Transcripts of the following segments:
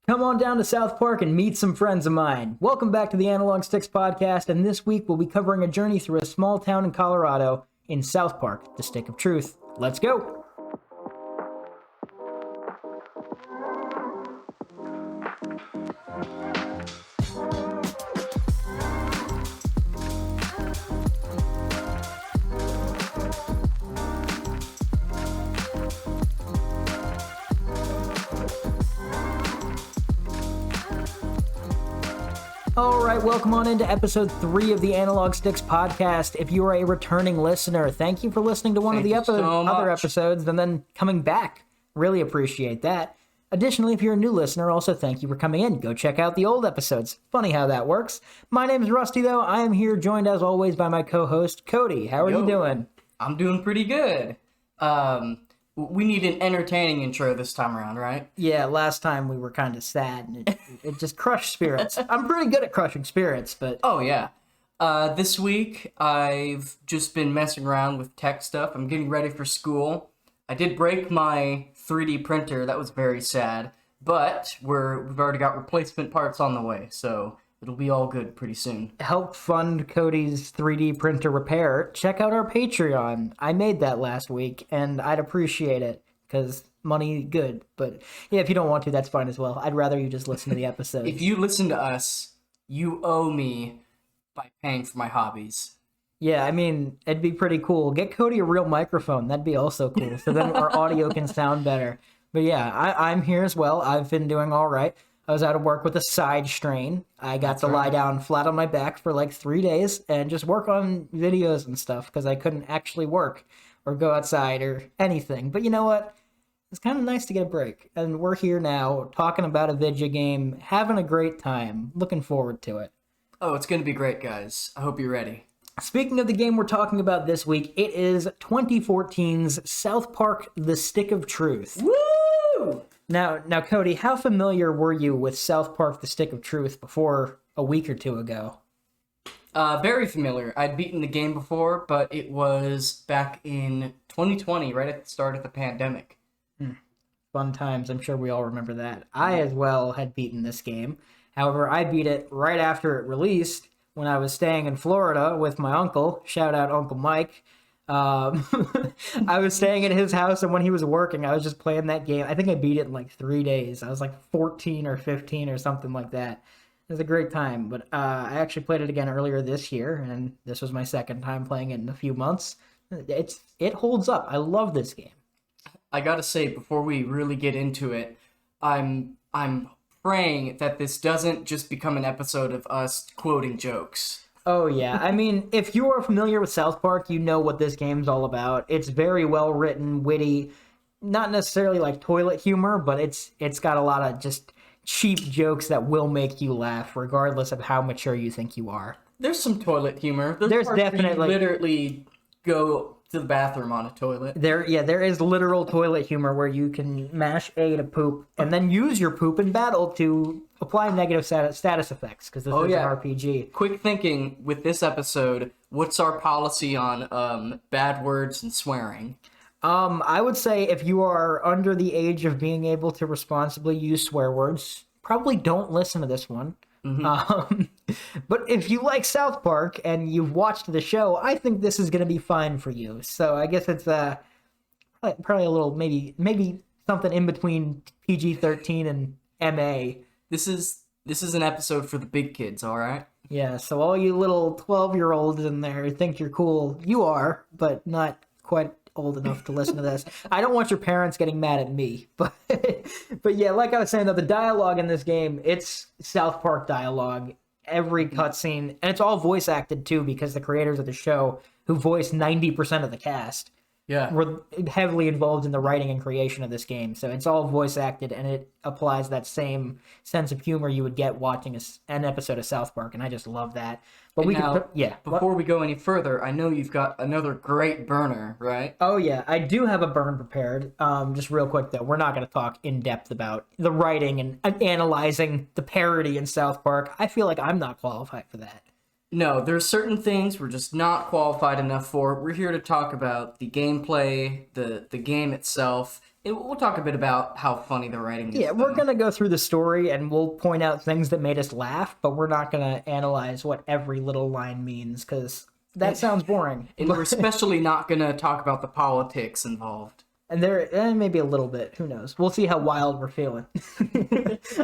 Come on down to South Park and meet some friends of mine. Welcome back to the Analog Sticks podcast, and this week we'll be covering a journey through a small town in Colorado in South Park, the Stick of Truth. Let's go! All right, welcome on into episode 3 of the Analog Sticks podcast. If you are a returning listener, thank you for listening to one of the other episodes and then coming back. Really appreciate that. Additionally, if you're a new listener, also thank you for coming in. Go check out the old episodes. Funny how that works. My name is Rusty, though. I am here joined, as always, by my co-host, Cody. How are you doing? I'm doing pretty good. We need an entertaining intro this time around, right? Yeah, last time we were kind of sad, and it just crushed spirits. I'm pretty good at crushing spirits, but... Oh, yeah. This week, I've just been messing around with tech stuff. I'm getting ready for school. I did break my 3D printer. That was very sad. But we've already got replacement parts on the way, so it'll be all good pretty soon. Help fund Cody's 3D printer repair. Check out our Patreon. I made that last week, and I'd appreciate it, because money good. But yeah, if you don't want to, that's fine as well. I'd rather you just listen to the episode. If you listen to us, you owe me by paying for my hobbies. Yeah, I mean, it'd be pretty cool. Get Cody a real microphone. That'd be also cool, so then our audio can sound better. But yeah, I'm here as well. I've been doing all right. I was out of work with a side strain. I got to lie down flat on my back for like 3 days and just work on videos and stuff because I couldn't actually work or go outside or anything. But you know what? It's kind of nice to get a break. And we're here now talking about a video game, having a great time. Looking forward to it. Oh, it's going to be great, guys. I hope you're ready. Speaking of the game we're talking about this week, it is 2014's South Park: The Stick of Truth. Woo! Now, Cody, how familiar were you with South Park: The Stick of Truth before a week or two ago? Very familiar. I'd beaten the game before, but it was back in 2020, right at the start of the pandemic. Fun times. I'm sure we all remember that. I, as well, had beaten this game. However, I beat it right after it released when I was staying in Florida with my uncle. Shout out Uncle Mike. I was staying at his house, and when he was working, I was just playing that game. I think I beat it in like 3 days. I was like 14 or 15 or something like that. It was a great time, but I actually played it again earlier this year, and this was my second time playing it in a few months. It holds up. I love this game. I gotta say, before we really get into it, I'm praying that this doesn't just become an episode of us quoting jokes. Oh, yeah. I mean, if you are familiar with South Park, you know what this game's all about. It's very well written, witty, not necessarily like toilet humor, but it's got a lot of just cheap jokes that will make you laugh, regardless of how mature you think you are. There's some toilet humor. There's parts definitely where you literally go to the bathroom on a toilet. There is literal toilet humor where you can mash A to poop and then use your poop in battle to apply negative status effects, because this is an RPG. Quick thinking with this episode, what's our policy on bad words and swearing? I would say if you are under the age of being able to responsibly use swear words, probably don't listen to this one. Mm-hmm. But if you like South Park and you've watched the show, I think this is going to be fine for you. So I guess it's probably a little maybe something in between PG-13 and MA. This is an episode for the big kids, all right? Yeah, so all you little 12-year-olds in there think you're cool. You are, but not quite old enough to listen to this. I don't want your parents getting mad at me, but yeah, like I was saying, though, the dialogue in this game, it's South Park dialogue. Every cutscene, and it's all voice acted too, because the creators of the show, who voiced 90% of the cast, were heavily involved in the writing and creation of this game. So it's all voice acted, and it applies that same sense of humor you would get watching an episode of South Park, and I just love that. But before we go any further, I know you've got another great burner, right? Oh yeah, I do have a burn prepared. Just real quick though, we're not going to talk in depth about the writing and analyzing the parody in South Park. I feel like I'm not qualified for that. No, there's certain things we're just not qualified enough for. We're here to talk about the gameplay, the game itself, We'll talk a bit about how funny the writing is. Yeah, we're going to go through the story and we'll point out things that made us laugh, but we're not going to analyze what every little line means because that sounds boring. And we're especially not going to talk about the politics involved. And there, maybe a little bit. Who knows? We'll see how wild we're feeling.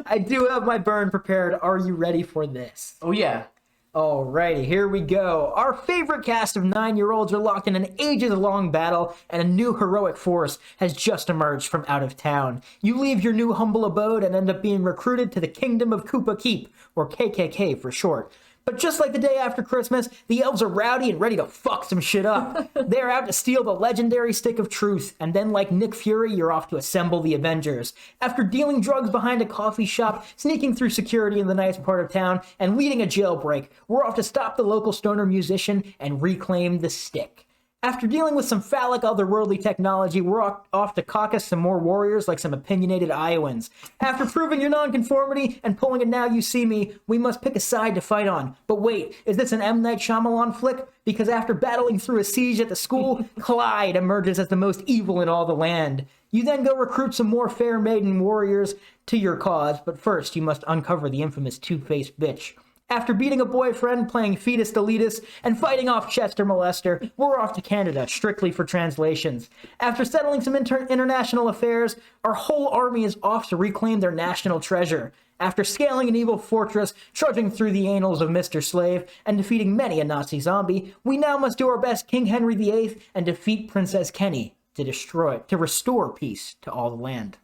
I do have my burn prepared. Are you ready for this? Oh, yeah. Alrighty, here we go. Our favorite cast of 9-year-olds are locked in an ages-long battle, and a new heroic force has just emerged from out of town. You leave your new humble abode and end up being recruited to the Kingdom of Koopa Keep, or KKK for short. But just like the day after Christmas, the elves are rowdy and ready to fuck some shit up. They're out to steal the legendary Stick of Truth, and then like Nick Fury, you're off to assemble the Avengers. After dealing drugs behind a coffee shop, sneaking through security in the nice part of town, and leading a jailbreak, we're off to stop the local stoner musician and reclaim the Stick. After dealing with some phallic otherworldly technology, we're off to caucus some more warriors like some opinionated Iowans. After proving your nonconformity and pulling a Now You See Me, we must pick a side to fight on. But wait, is this an M. Night Shyamalan flick? Because after battling through a siege at the school, Clyde emerges as the most evil in all the land. You then go recruit some more fair maiden warriors to your cause, but first you must uncover the infamous two-faced bitch. After beating a boyfriend, playing fetus deletus, and fighting off Chester Molester, we're off to Canada, strictly for translations. After settling some international affairs, our whole army is off to reclaim their national treasure. After scaling an evil fortress, trudging through the annals of Mr. Slave, and defeating many a Nazi zombie, we now must do our best King Henry VIII and defeat Princess Kenny to restore peace to all the land.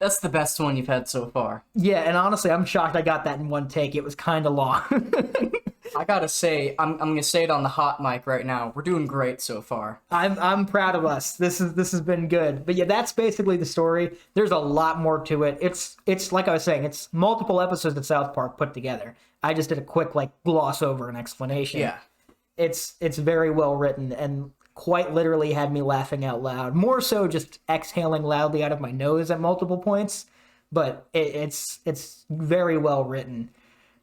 That's the best one you've had so far. Yeah, and honestly, I'm shocked I got that in one take. It was kind of long. I gotta say, I'm gonna say it on the hot mic right now. We're doing great so far. I'm proud of us. This has been good. But yeah, that's basically the story. There's a lot more to it. It's like I was saying, it's multiple episodes of South Park put together. I just did a quick gloss over an explanation. Yeah. It's very well written and quite literally had me laughing out loud. More so just exhaling loudly out of my nose at multiple points. But it's very well written.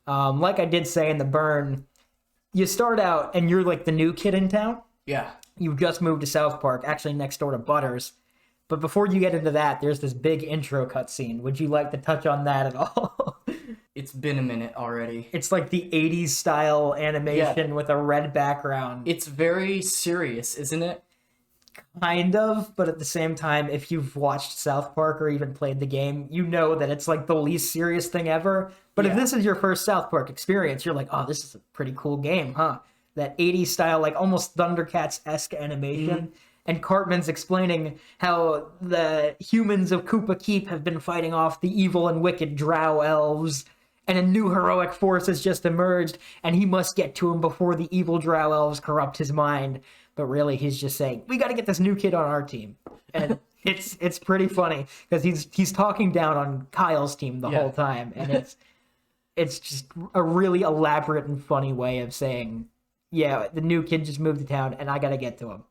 Like I did say in the burn, you start out and you're like the new kid in town. Yeah. You've just moved to South Park, actually next door to Butters. But before you get into that, there's this big intro cutscene. Would you like to touch on that at all? It's been a minute already. It's like the 80s style animation with a red background. It's very serious, isn't it? Kind of, but at the same time, if you've watched South Park or even played the game, you know that it's like the least serious thing ever. But if this is your first South Park experience, you're like, oh, this is a pretty cool game, huh? That 80s style, like almost Thundercats-esque animation. Mm-hmm. And Cartman's explaining how the humans of Koopa Keep have been fighting off the evil and wicked drow elves, and a new heroic force has just emerged, and he must get to him before the evil drow elves corrupt his mind. But really, he's just saying, we got to get this new kid on our team. And it's pretty funny, because he's talking down on Kyle's team the whole time, and it's just a really elaborate and funny way of saying, yeah, the new kid just moved to town, and I gotta get to him.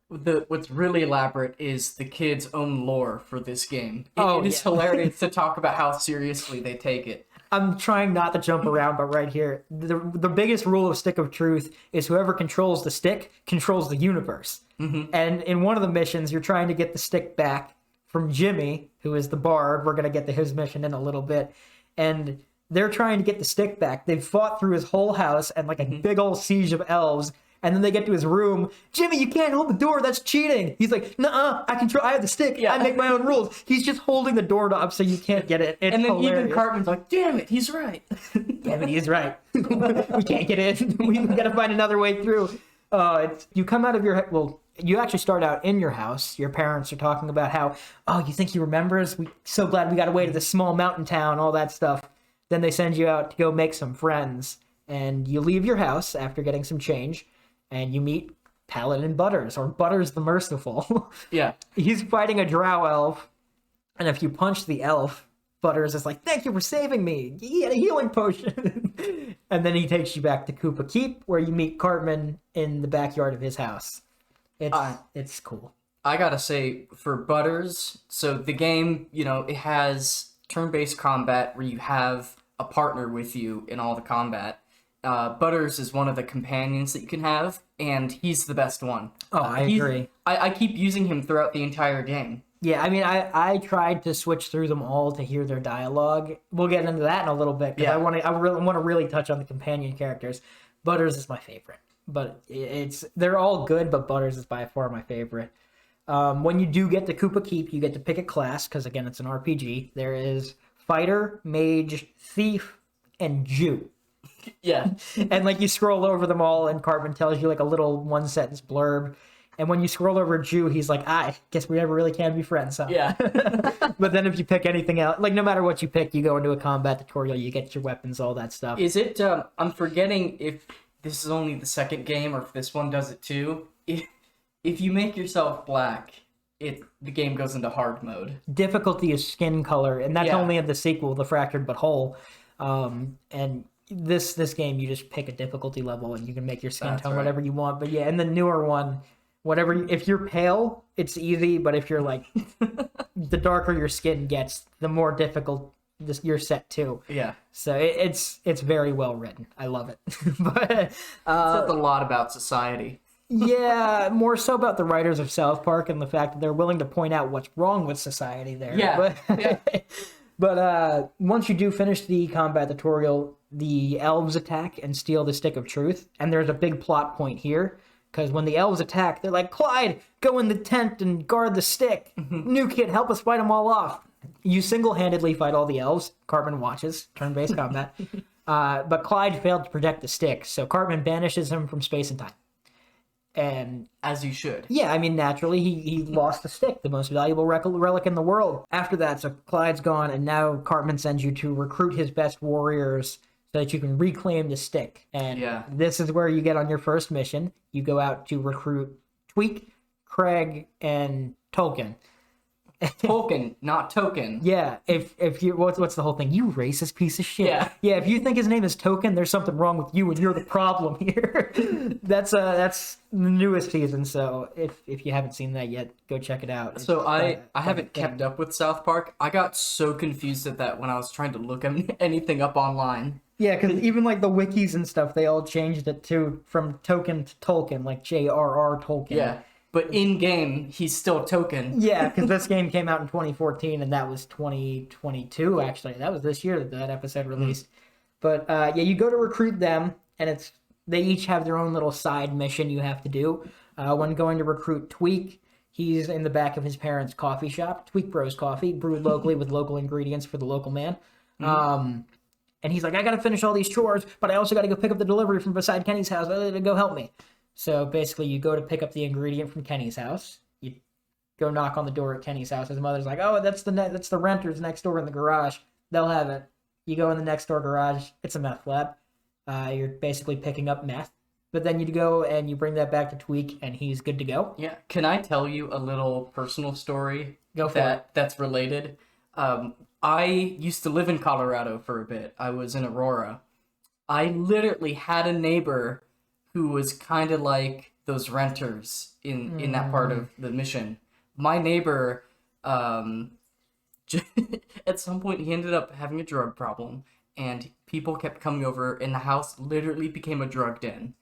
What's really elaborate is the kid's own lore for this game. It is yeah. hilarious to talk about how seriously they take it. I'm trying not to jump around, but right here, the biggest rule of Stick of Truth is whoever controls the stick controls the universe. Mm-hmm. And in one of the missions, you're trying to get the stick back from Jimmy, who is the bard. We're gonna get to his mission in a little bit. And they're trying to get the stick back. They've fought through his whole house and like a big old siege of elves. And then they get to his room. Jimmy, you can't hold the door. That's cheating. He's like, nuh-uh, I have the stick. Yeah. I make my own rules. He's just holding the door up so you can't get it. It's and then hilarious. even Cartman's like, damn it, he's right. Damn it, he's right. We can't get in. We gotta find another way through. You come out of your... Well, you actually start out in your house. Your parents are talking about how, oh, you think he remembers? We're so glad we got away to this small mountain town, all that stuff. Then they send you out to go make some friends. And you leave your house after getting some change. And you meet Paladin Butters, or Butters the Merciful. Yeah. He's fighting a drow elf, and if you punch the elf, Butters is like, thank you for saving me. He had a healing potion. And then he takes you back to Koopa Keep, where you meet Cartman in the backyard of his house. It's cool. I gotta say, for Butters, so the game, it has turn-based combat where you have a partner with you in all the combat. Butters is one of the companions that you can have, and he's the best one. Oh, I agree. I keep using him throughout the entire game. Yeah, I mean, I tried to switch through them all to hear their dialogue. We'll get into that in a little bit, because I really want to touch on the companion characters. Butters is my favorite, but they're all good, but Butters is by far my favorite. When you do get to Koopa Keep, you get to pick a class, because again, it's an RPG. There is Fighter, Mage, Thief, and Jew. Yeah. And like you scroll over them all, and Cartman tells you like a little one-sentence blurb. And when you scroll over Jew, he's like, I guess we never really can be friends, huh? Yeah. But then if you pick anything else, like no matter what you pick, you go into a combat tutorial, you get your weapons, all that stuff. Is it, I'm forgetting if this is only the second game or if this one does it too. If you make yourself black, the game goes into hard mode. Difficulty is skin color, and that's only in the sequel, The Fractured But Whole. And this game, you just pick a difficulty level, and you can make your skin tone whatever you want. But yeah, in the newer one, if you're pale, it's easy, but if you're like, the darker your skin gets, the more difficult you're set to. Yeah. So it's very well written. I love it. But it says a lot about society. Yeah, more so about the writers of South Park and the fact that they're willing to point out what's wrong with society there. Yeah. But once you do finish the combat tutorial, the elves attack and steal the Stick of Truth, and there's a big plot point here. Because when the elves attack, they're like, Clyde, go in the tent and guard the stick. New Kid, help us fight them all off. You single-handedly fight all the elves. Cartman watches, turn-based combat. But Clyde failed to protect the stick, so Cartman banishes him from space and time. And as you should. Yeah, I mean, naturally, he lost the stick, the most valuable relic in the world. After that, so Clyde's gone, and now Cartman sends you to recruit his best warriors so that you can reclaim the stick. And this is where you get on your first mission. You go out to recruit Tweak, Craig, and Tolkien. Tolkien, not Token. Yeah, if you what's the whole thing? You racist piece of shit. Yeah. Yeah, if you think his name is Token, there's something wrong with you, and you're the problem here. That's the newest season, so if you haven't seen that yet, go check it out. So I haven't kept up with South Park. I got so confused at that when I was trying to look anything up online. Yeah, because even like the wikis and stuff, they all changed it too, from Token to Tolkien, like J.R.R. Tolkien. Yeah. But in-game, he's still Token. Yeah, because this game came out in 2014, and that was 2022, actually. That was this year that episode released. But, you go to recruit them, and they each have their own little side mission you have to do. When going to recruit Tweak, he's in the back of his parents' coffee shop, Tweak Bros Coffee, brewed locally with local ingredients for the local man. And he's like, I gotta finish all these chores, but I also gotta go pick up the delivery from beside Kenny's house. Go help me. So basically, you go to pick up the ingredient from Kenny's house. You go knock on the door at Kenny's house. His mother's like, "Oh, that's the renters next door in the garage. They'll have it." You go in the next door garage. It's a meth lab. You're basically picking up meth. But then you go and you bring that back to Tweak, and he's good to go. Yeah. Can I tell you a little personal story? Go for it. That's related. I used to live in Colorado for a bit. I was in Aurora. I literally had a neighbor who was kind of like those renters in that part of the mission. My neighbor, at some point, he ended up having a drug problem, and people kept coming over, and the house literally became a drug den.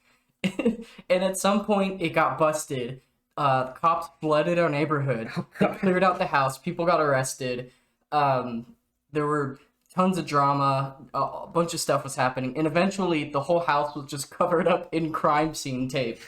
And at some point, it got busted. The cops flooded our neighborhood. They cleared out the house. People got arrested. There were tons of drama, a bunch of stuff was happening, and eventually the whole house was just covered up in crime scene tape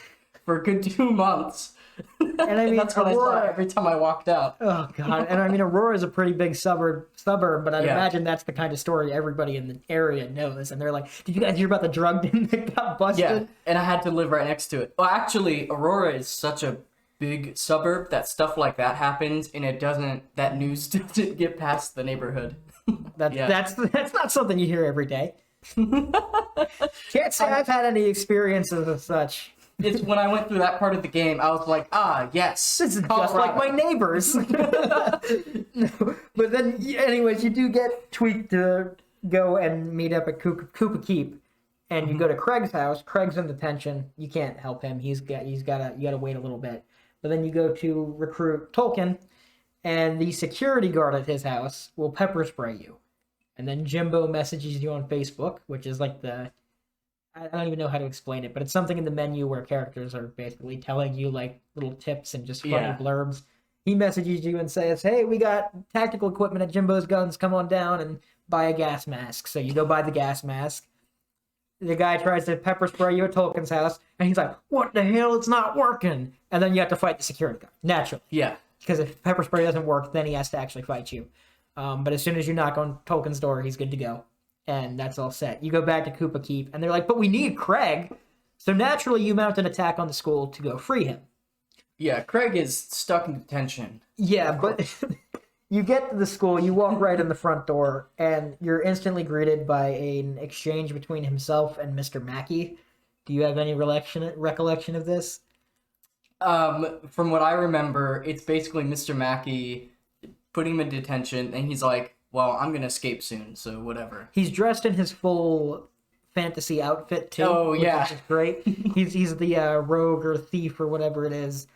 for a good 2 months. And I mean, that's what Aurora, I thought every time I walked out. Oh god! And I mean, Aurora is a pretty big suburb, but I'd imagine that's the kind of story everybody in the area knows. And they're like, "Did you guys hear about the drug den that got busted?" Yeah, and I had to live right next to it. Well, actually, Aurora is such a big suburb that stuff like that happens, and that news doesn't get past the neighborhood. That's not something you hear every day. Can't say I've had any experiences of such. It's when I went through that part of the game, I was like, yes. This is just like my neighbors. But then, anyways, you do get Tweak to go and meet up at Koopa Keep, and you go to Craig's house. Craig's in detention. You can't help him. You gotta wait a little bit. But then you go to recruit Tolkien, and the security guard at his house will pepper spray you. And then Jimbo messages you on Facebook, which is like the I don't even know how to explain it, but it's something in the menu where characters are basically telling you like little tips and just funny Yeah. blurbs. He messages you and says, "Hey, we got tactical equipment at Jimbo's Guns. Come on down and buy a gas mask." So you go buy the gas mask. The guy tries to pepper spray you at Tolkien's house, and he's like, "What the hell? It's not working!" And then you have to fight the security guard naturally, Yeah. because if pepper spray doesn't work, then he has to actually fight you. But as soon as you knock on Tolkien's door, he's good to go, and that's all set. You go back to Koopa Keep, and they're like, "But we need Craig." So naturally, you mount an attack on the school to go free him. Yeah, Craig is stuck in detention. Yeah, but you get to the school, you walk right in the front door, and you're instantly greeted by an exchange between himself and Mr. Mackey. Do you have any recollection of this? From what I remember, it's basically Mr. Mackey putting him in detention, and he's like, well, I'm gonna escape soon, so whatever. He's dressed in his full fantasy outfit, too. Oh, yeah. Which is great. He's the rogue or thief or whatever it is.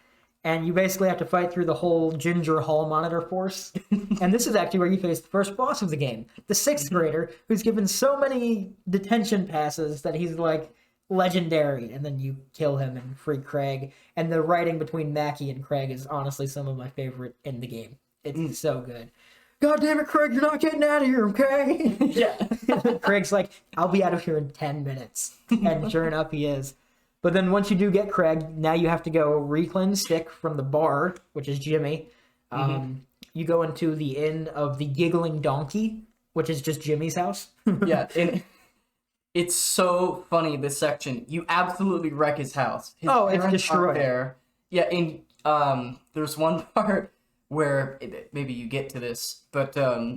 And you basically have to fight through the whole Ginger Hall Monitor Force. And this is actually where you face the first boss of the game, the 6th grader, who's given so many detention passes that he's like legendary. And then you kill him and free Craig. And the writing between Mackie and Craig is honestly some of my favorite in the game. It's so good. God damn it, Craig, you're not getting out of here, okay? Yeah. Craig's like, I'll be out of here in 10 minutes. And sure enough, he is. But then once you do get Craig, now you have to go reclaim the stick from the bar, which is Jimmy. You go into the inn of the Giggling Donkey, which is just Jimmy's house. Yeah, and it's so funny, this section. You absolutely wreck his house. His It's parents aren't destroyed. there. Yeah, and there's one part where maybe you get to this, but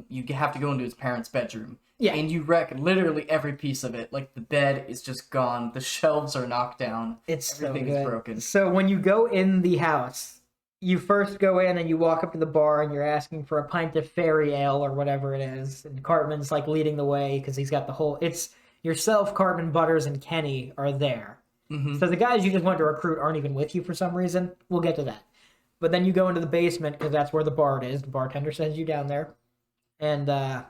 you have to go into his parents' bedroom. Yeah. And you wreck literally every piece of it. Like, the bed is just gone. The shelves are knocked down. It's Everything so good. is broken. So when you go in the house, you first go in and you walk up to the bar and you're asking for a pint of fairy ale or whatever it is. And Cartman's like leading the way because he's got the whole... It's yourself, Cartman, Butters, and Kenny are there. So the guys you just want to recruit aren't even with you for some reason. We'll get to that. But then you go into the basement because that's where the bar is. The bartender sends you down there. And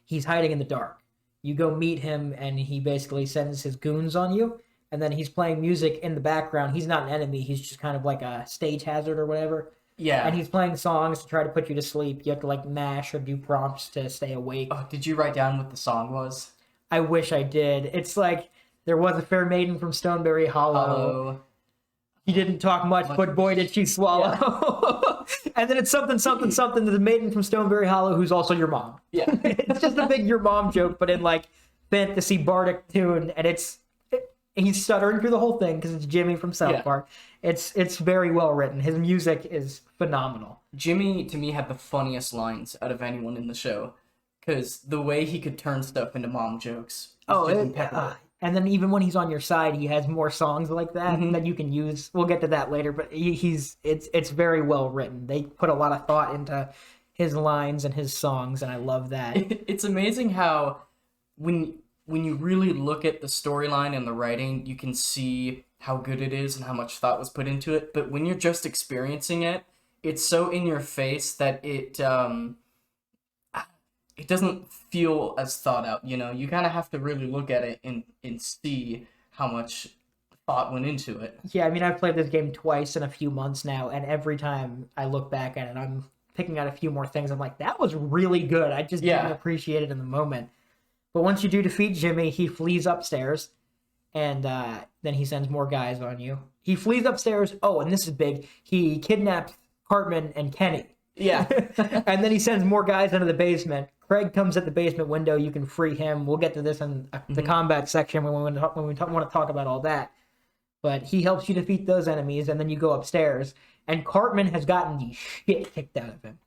he's hiding in the dark. You go meet him, and he basically sends his goons on you, and then he's playing music in the background. He's not an enemy. He's just kind of like a stage hazard or whatever. Yeah. And he's playing songs to try to put you to sleep. You have to, like, mash or do prompts to stay awake. Oh, did you write down what the song was? I wish I did. It's like, there was a fair maiden from Stoneberry Hollow. He didn't talk much, but boy did she swallow. Yeah. And then it's something to the maiden from Stoneberry Hollow who's also your mom. Yeah. It's just a big your mom joke, but in like fantasy bardic tune, and he's stuttering through the whole thing because it's Jimmy from South Park. It's very well written. His music is phenomenal. Jimmy, to me, had the funniest lines out of anyone in the show, because the way he could turn stuff into mom jokes. And then even when he's on your side, he has more songs like that that you can use. We'll get to that later, but it's very well written. They put a lot of thought into his lines and his songs, and I love that. It's amazing how when you really look at the storyline and the writing, you can see how good it is and how much thought was put into it. But when you're just experiencing it, it's so in your face that it doesn't feel as thought out, you know? You kind of have to really look at it and see how much thought went into it. Yeah, I mean, I've played this game twice in a few months now, and every time I look back at it, I'm picking out a few more things. I'm like, that was really good. I just didn't appreciate it in the moment. But once you do defeat Jimmy, he flees upstairs, and then he sends more guys on you. He flees upstairs. Oh, and this is big. He kidnaps Cartman and Kenny. Yeah. And then he sends more guys into the basement. Craig comes at the basement window. You can free him. We'll get to this in the combat section when we want to talk about all that. But he helps you defeat those enemies, and then you go upstairs. And Cartman has gotten the shit kicked out of him.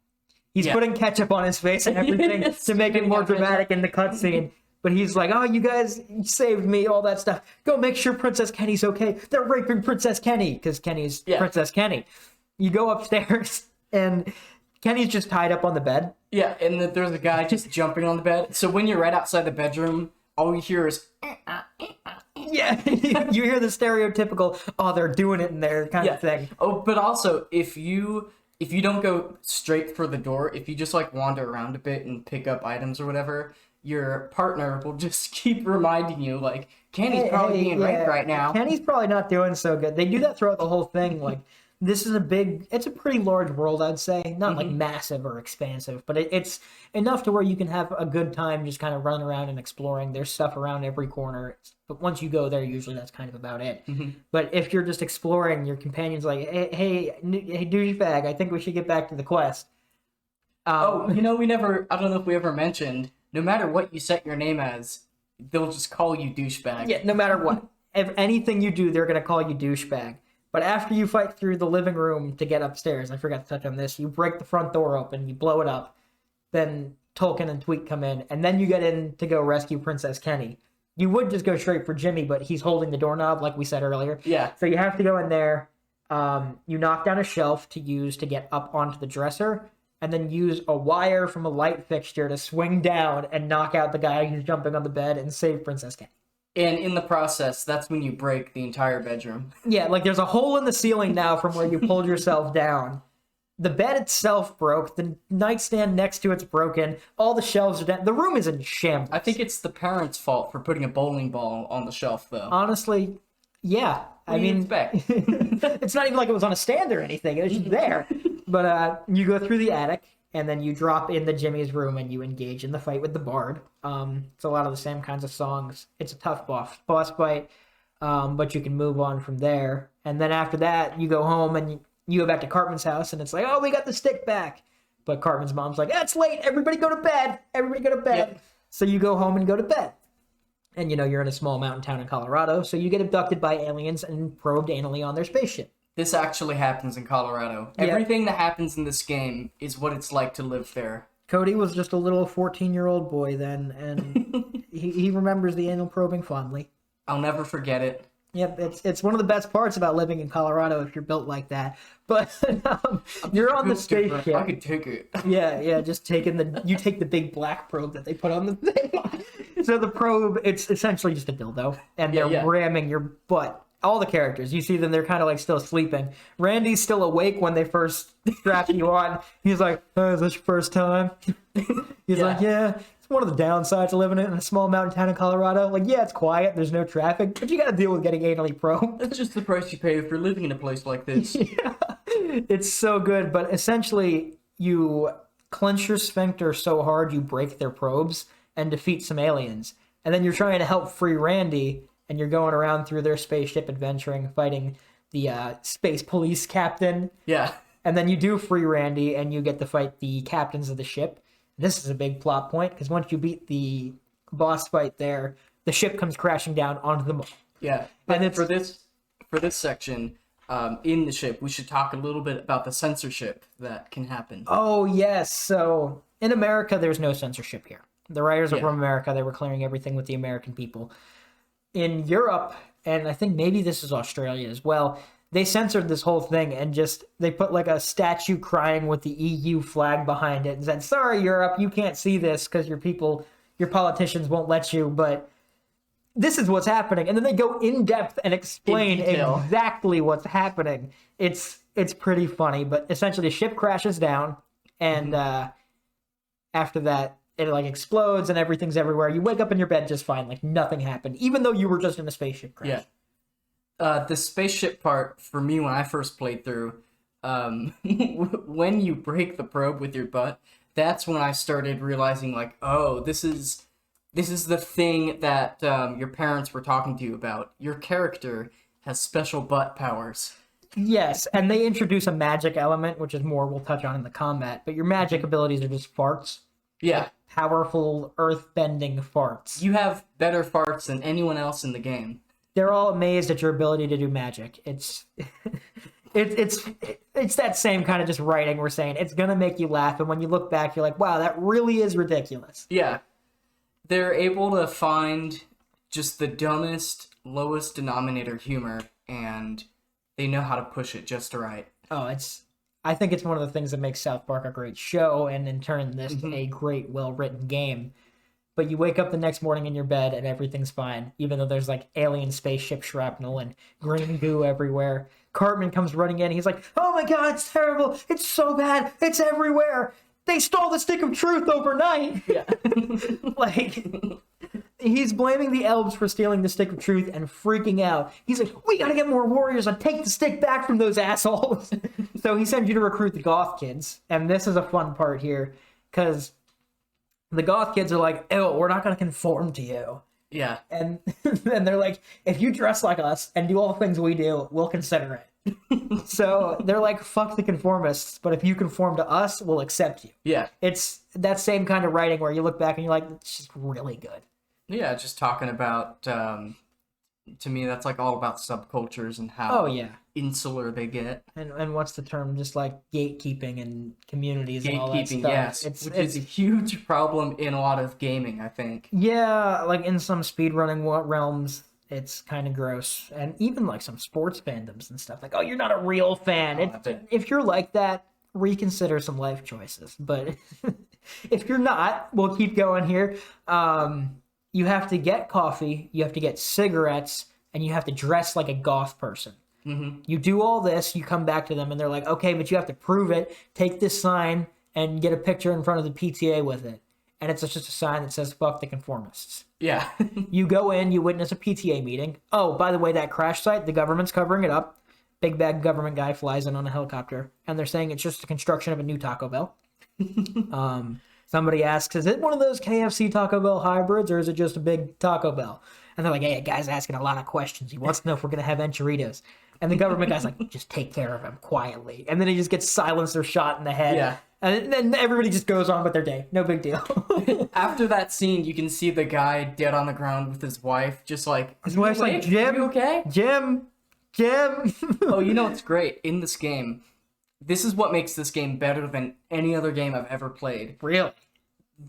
He's putting ketchup on his face and everything to make it more dramatic in the cutscene. But he's like, oh, you guys saved me, all that stuff. Go make sure Princess Kenny's okay. They're raping Princess Kenny, because Kenny's Princess Kenny. You go upstairs, and Kenny's just tied up on the bed. Yeah, and there's a guy just jumping on the bed. So when you're right outside the bedroom, all you hear is... Yeah, you hear the stereotypical, oh, they're doing it in there kind of thing. Oh, but also, if you don't go straight for the door, if you just, like, wander around a bit and pick up items or whatever, your partner will just keep reminding you, like, Kenny's probably being raped right now. Kenny's probably not doing so good. They do that throughout the whole thing. Like, this is it's a pretty large world, I'd say. Not like massive or expansive, but it's enough to where you can have a good time just kind of running around and exploring. There's stuff around every corner. But once you go there, usually that's kind of about it. But if you're just exploring, your companion's like, hey, douchebag, I think we should get back to the quest. I don't know if we ever mentioned, no matter what you set your name as, they'll just call you douchebag. Yeah, no matter what. If anything you do, they're going to call you douchebag. But after you fight through the living room to get upstairs, I forgot to touch on this, you break the front door open, you blow it up, then Tolkien and Tweak come in, and then you get in to go rescue Princess Kenny. You would just go straight for Jimmy, but he's holding the doorknob, like we said earlier. Yeah. So you have to go in there, you knock down a shelf to use to get up onto the dresser, and then use a wire from a light fixture to swing down and knock out the guy who's jumping on the bed and save Princess Kenny. And in the process, that's when you break the entire bedroom. Yeah, like there's a hole in the ceiling now from where you pulled yourself down. The bed itself broke. The nightstand next to it's broken. All the shelves are down. The room is in shambles. I think it's the parents' fault for putting a bowling ball on the shelf, though. Honestly, yeah. What do you expect? It's not even like it was on a stand or anything. It was just there. But you go through the attic, and then you drop into Jimmy's room, and you engage in the fight with the bard. It's a lot of the same kinds of songs. It's a tough boss fight, but you can move on from there. And then after that, you go home, and you go back to Cartman's house, and it's like, oh, we got the stick back. But Cartman's mom's like, it's late. Everybody go to bed. Everybody go to bed. Yep. So you go home and go to bed. And, you're in a small mountain town in Colorado, so you get abducted by aliens and probed anally on their spaceship. This actually happens in Colorado. Yeah. Everything that happens in this game is what it's like to live there. Cody was just a little 14-year-old boy then, and he remembers the anal probing fondly. I'll never forget it. Yep, it's one of the best parts about living in Colorado if you're built like that. But you're on the spaceship. I could take it. Yeah, just you take the big black probe that they put on the thing. So the probe, it's essentially just a dildo, and they're ramming your butt. All the characters, you see them, they're kind of like still sleeping. Randy's still awake when they first strap you on. He's like, oh, is this your first time? He's like, yeah. It's one of the downsides of living in a small mountain town in Colorado. Like, yeah, it's quiet, there's no traffic, but you gotta deal with getting anally probed. That's just the price you pay if you're living in a place like this. Yeah. It's so good, but essentially, you clench your sphincter so hard you break their probes and defeat some aliens. And then you're trying to help free Randy, and you're going around through their spaceship adventuring, fighting the space police captain. Yeah. And then you do free Randy, and you get to fight the captains of the ship. This is a big plot point, because once you beat the boss fight there, the ship comes crashing down onto the moon. Yeah. And for this section, in the ship, we should talk a little bit about the censorship that can happen. Oh, yes. So, in America, there's no censorship here. The writers are from America. They were clearing everything with the American people. In Europe, and I think maybe this is Australia as well, they censored this whole thing and they put like a statue crying with the EU flag behind it and said, sorry, Europe, you can't see this because your politicians won't let you, but this is what's happening. And then they go in depth and explain exactly what's happening. It's pretty funny, but essentially the ship crashes down, and after that, it like explodes and everything's everywhere. You wake up in your bed just fine, like nothing happened, even though you were just in a spaceship crash. Yeah. The spaceship part, for me, when I first played through, when you break the probe with your butt, that's when I started realizing, like, oh, this is the thing that your parents were talking to you about. Your character has special butt powers. Yes, and they introduce a magic element, which is more we'll touch on in the combat, but your magic abilities are just farts. Yeah. Like powerful, earth-bending farts. You have better farts than anyone else in the game. They're all amazed at your ability to do magic. It's that same kind of just writing we're saying. It's gonna make you laugh, and when you look back, you're like, wow, that really is ridiculous. Yeah. They're able to find just the dumbest, lowest denominator humor, and they know how to push it just right. Oh, I think it's one of the things that makes South Park a great show, and in turn, this a great, well-written game. But you wake up the next morning in your bed, and everything's fine, even though there's, like, alien spaceship shrapnel and green goo everywhere. Cartman comes running in, he's like, oh my god, it's terrible, it's so bad, it's everywhere! they stole the stick of truth overnight. Yeah. Like, he's blaming the elves for stealing the stick of truth and freaking out. He's like, we gotta get more warriors and take the stick back from those assholes. So he sends you to recruit the goth kids. And this is a fun part here, because the goth kids are like, ew, we're not gonna conform to you. Yeah. And then they're like, if you dress like us and do all the things we do, we'll consider it. So they're like, fuck the conformists, but if you conform to us, we'll accept you. Yeah. It's that same kind of writing where you look back and you're like, it's just really good. Yeah, just talking about, to me, that's like all about subcultures and how insular they get. And what's the term? Just like gatekeeping and communities and all that stuff. Yes, which is a huge problem in a lot of gaming, I think. Yeah, like in some speedrunning realms, it's kind of gross. And even like some sports fandoms and stuff. Like, oh, you're not a real fan. If you're like that, reconsider some life choices. But if you're not, we'll keep going here. You have to get coffee, you have to get cigarettes, and you have to dress like a goth person. Mm-hmm. You do all this, you come back to them, and they're like, okay, but you have to prove it. Take this sign and get a picture in front of the PTA with it. And it's just a sign that says, fuck the conformists. Yeah. You go in, you witness a PTA meeting. Oh, by the way, that crash site, the government's covering it up. Big bad government guy flies in on a helicopter, and they're saying it's just the construction of a new Taco Bell. Somebody asks, is it one of those KFC Taco Bell hybrids, or is it just a big Taco Bell? And they're like, hey, a guy's asking a lot of questions. He wants to know if we're going to have enchiladas. And the government guy's like, just take care of him quietly. And then he just gets silenced or shot in the head. Yeah. And then everybody just goes on with their day. No big deal. After that scene, you can see the guy dead on the ground with his wife, just like, his wife's like, Jim, you okay? Jim. Oh, you know what's great? In this game, this is what makes this game better than any other game I've ever played. Really?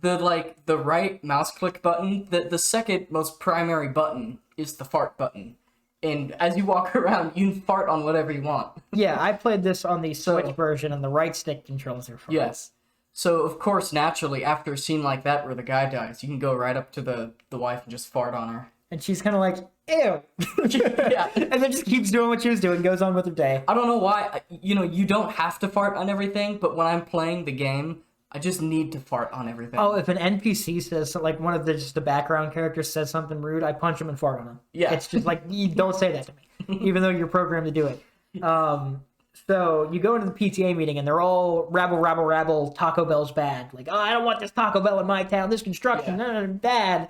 The right mouse click button, the second most primary button is the fart button. And as you walk around, you can fart on whatever you want. Yeah, I played this on the Switch version, and the right stick controls are fart. Yes. So, of course, naturally, after a scene like that where the guy dies, you can go right up to the wife and just fart on her. And she's kind of like, ew. Yeah. And then just keeps doing what she was doing, goes on with her day. I don't know why. You don't have to fart on everything, but when I'm playing the game, I just need to fart on everything. Oh, if an NPC says, like, one of the background characters says something rude, I punch him and fart on him. Yeah. It's just like, you don't say that to me, even though you're programmed to do it. So you go into the PTA meeting, and they're all rabble, Taco Bell's bad. Like, oh, I don't want this Taco Bell in my town, this construction, bad.